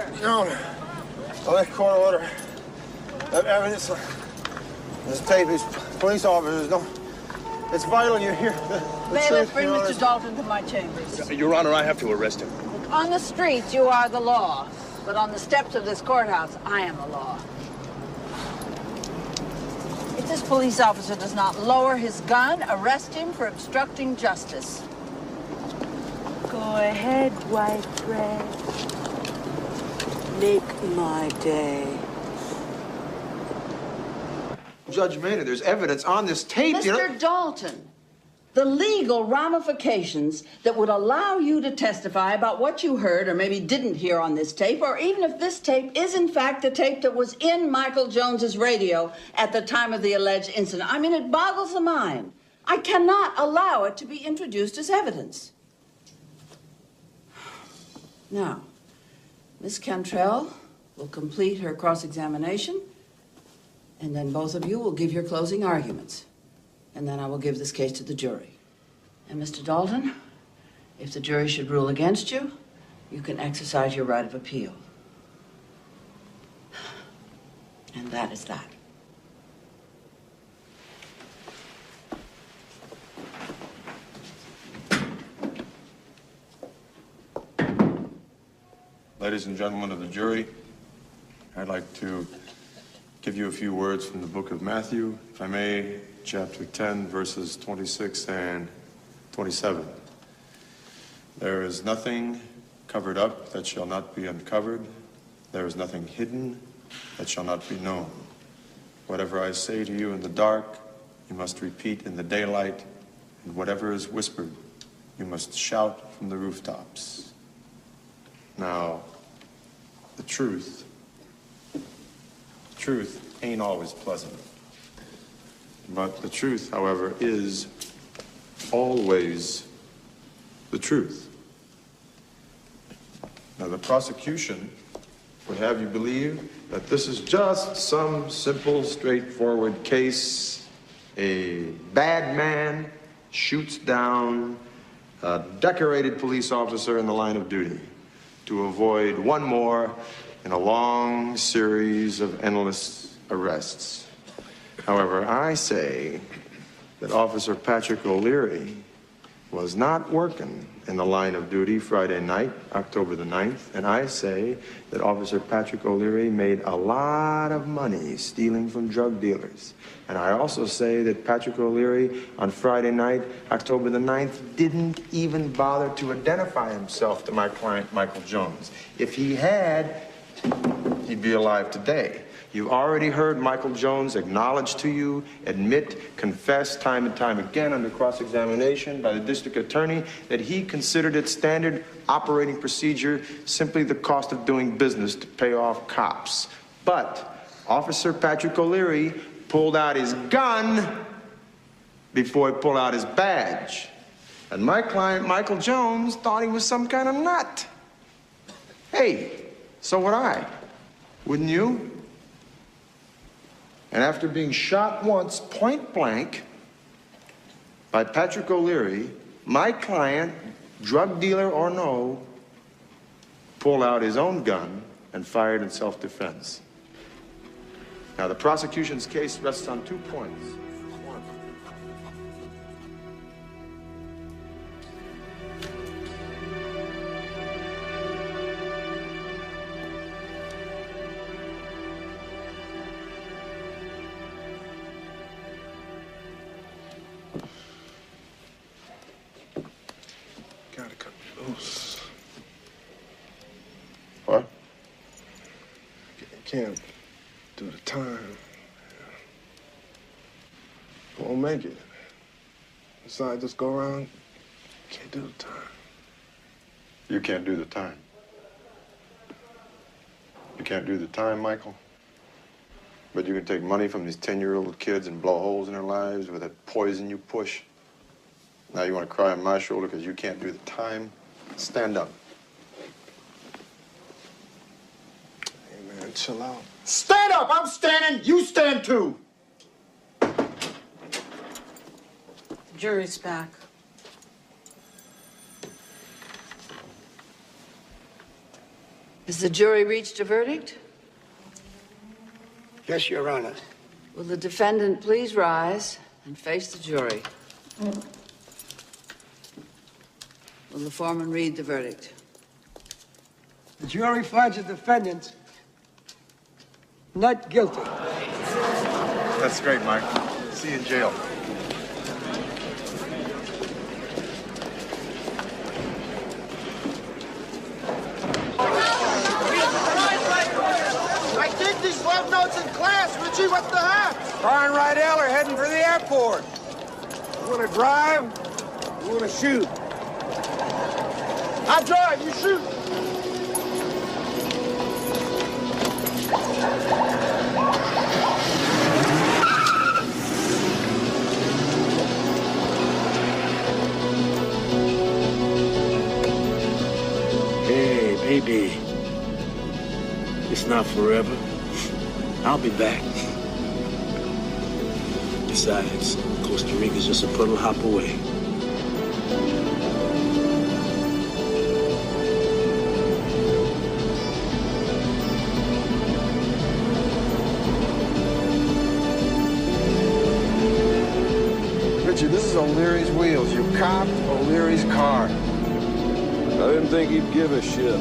order. Your Honor, on that court order, that evidence, this tape is police officers. No, it's vital you hear the Bailiff, truth, bring Your Mr. Honor. Dalton to my chambers. Your Honor, I have to arrest him. On the streets, you are the law. But on the steps of this courthouse, I am the law. If this police officer does not lower his gun, arrest him for obstructing justice. Go ahead, white bread. Make my day. Judge Maynard, there's evidence on this tape. Mr. Dalton, the legal ramifications that would allow you to testify about what you heard or maybe didn't hear on this tape, or even if this tape is in fact the tape that was in Michael Jones's radio at the time of the alleged incident. I mean, it boggles the mind. I cannot allow it to be introduced as evidence. Now, Miss Cantrell will complete her cross-examination, and then both of you will give your closing arguments. And then I will give this case to the jury. And Mr. Dalton, if the jury should rule against you, you can exercise your right of appeal. And that is that. Ladies and gentlemen of the jury, I'd like to give you a few words from the book of Matthew, if I may, chapter 10, verses 26 and 27. There is nothing covered up that shall not be uncovered. There is nothing hidden that shall not be known. Whatever I say to you in the dark, you must repeat in the daylight, and whatever is whispered, you must shout from the rooftops. Now, the truth ain't always pleasant. But the truth, however, is always the truth. Now, the prosecution would have you believe that this is just some simple, straightforward case. A bad man shoots down a decorated police officer in the line of duty to avoid one more in a long series of endless arrests. However, I say that Officer Patrick O'Leary was not working in the line of duty Friday night, October the 9th, and I say that Officer Patrick O'Leary made a lot of money stealing from drug dealers. And I also say that Patrick O'Leary on Friday night, October the 9th, didn't even bother to identify himself to my client, Michael Jones. If he had, he'd be alive today. You already heard Michael Jones acknowledge to you, admit, confess time and time again under cross-examination by the district attorney that he considered it standard operating procedure, simply the cost of doing business to pay off cops. But Officer Patrick O'Leary pulled out his gun before he pulled out his badge. And my client, Michael Jones, thought he was some kind of nut. Hey, so would I. Wouldn't you? And after being shot once, point blank, by Patrick O'Leary, my client, drug dealer or no, pulled out his own gun and fired in self-defense. Now, the prosecution's case rests on 2 points. One, Gotta cut me loose. what? Can't do the time. Won't make it. Besides, just go around. Can't do the time. You can't do the time. You can't do the time, Michael. But you can take money from these 10-year-old kids and blow holes in their lives with that poison you push. Now you want to cry on my shoulder because you can't do the time? Stand up. Hey, man, chill out. Stand up! I'm standing. You stand too. The jury's back. Has the jury reached a verdict? Yes, Your Honor. Will the defendant please rise and face the jury? Will the foreman read the verdict? The jury finds the defendant not guilty. That's great, Mike. See you in jail. I did these 12 notes in class. Richie, what's the hop? Car and Rydell are heading for the airport. You want to drive? You want to shoot? I drive, you shoot. Hey, baby. It's not forever. I'll be back. Besides, Costa Rica's just a puddle hop away. Richie, this is O'Leary's wheels. You copped O'Leary's car. I didn't think he'd give a shit.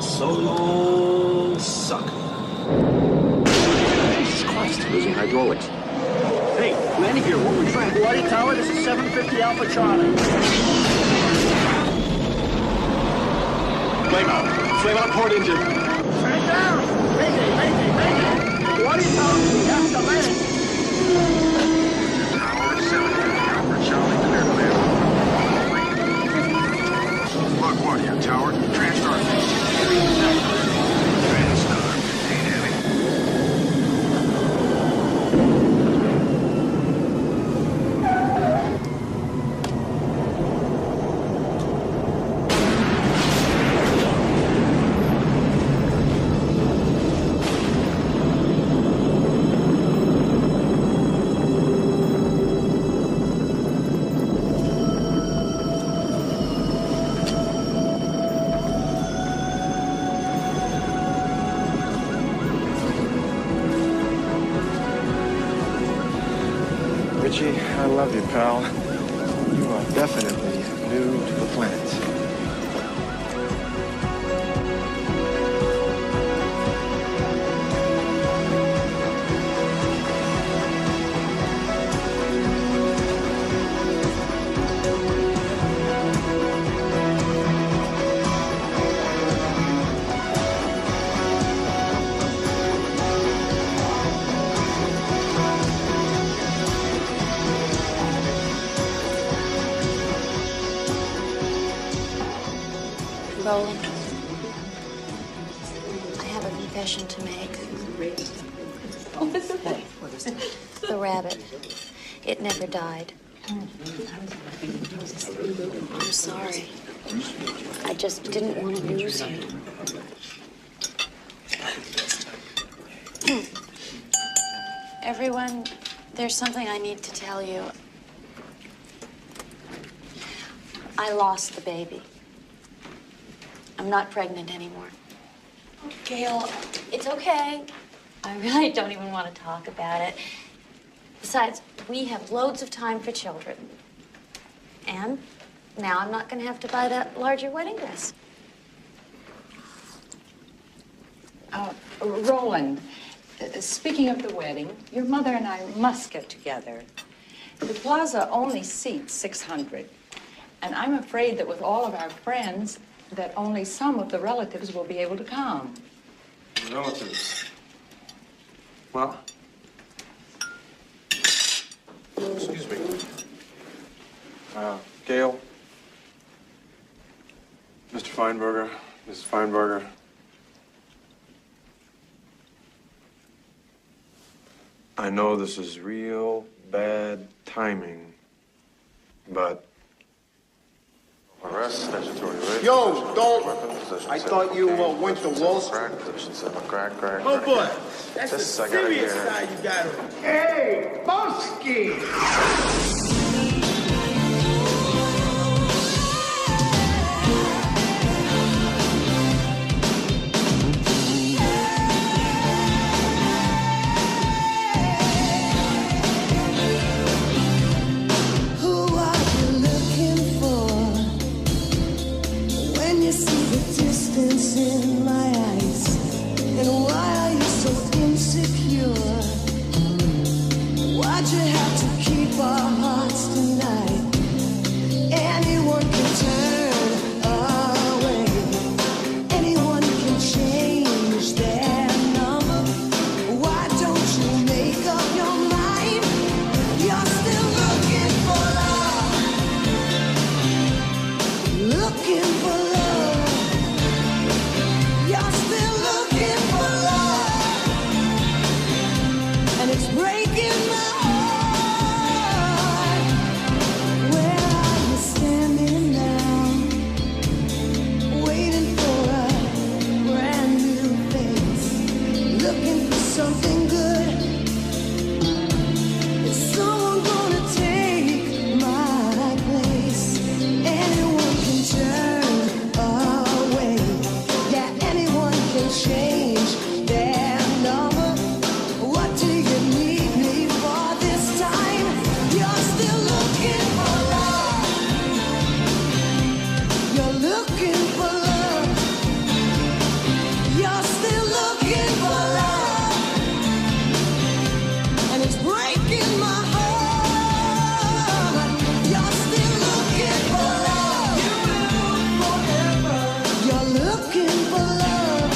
So long, sucker. Jesus Christ, losing hydraulics. Hey, landing gear, what we trying? Bloody Tower, this is 750 Alpha Charlie. Flame out. Flame out port engine. Turn it down. Mayday. Bloody Tower, we have to land. Tower 750 Alpha Charlie, clear to land. Block 1 here, Tower. Transtar. Transtar. Ain't heavy. Richie, I love you, pal. You are definitely new to the planet. Roland, I have a confession okay. The rabbit. It never died. I'm sorry. I just didn't want to lose you. Everyone, there's something I need to tell you. I lost the baby. I'm not pregnant anymore. Gail, it's okay. I really don't even want to talk about it. Besides, we have loads of time for children. And now I'm not going to have to buy that larger wedding dress. Roland, speaking of the wedding, your mother and I must get together. The plaza only seats 600. And I'm afraid that with all of our friends, that only some of the relatives will be able to come. Relatives? Well, excuse me. Gail, Mr. Feinberger, Mrs. Feinberger. I know this is real bad timing, but arrest, statutory rape. Yo, don't. I thought you went to Wall Street. Oh boy, that's the serious side you got on. Hey, Boski! In my eyes, and why are you so insecure? Why'd you have to keep our hearts tonight? Anyone can turn away, anyone can change their number. Why don't you make up your mind? You're still looking for love, looking for love. You're still looking for love, and it's breaking my heart. Where are you standing now? Waiting for a brand new face, looking for something good. Is someone gonna take my place? Anyone can turn away. Yeah, anyone can change their number. What do you need me for this time? You're still looking for love. You're looking for love. You're still looking for love. And it's breaking my heart. You're still looking for love. You're looking for love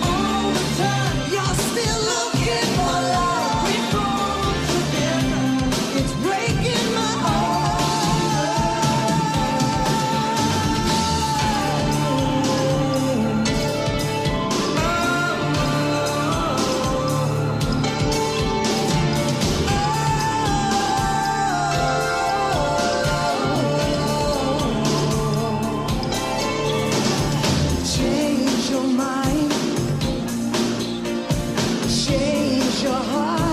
all the time. You're still looking for love. We go together. It's breaking my change your mind, change your heart.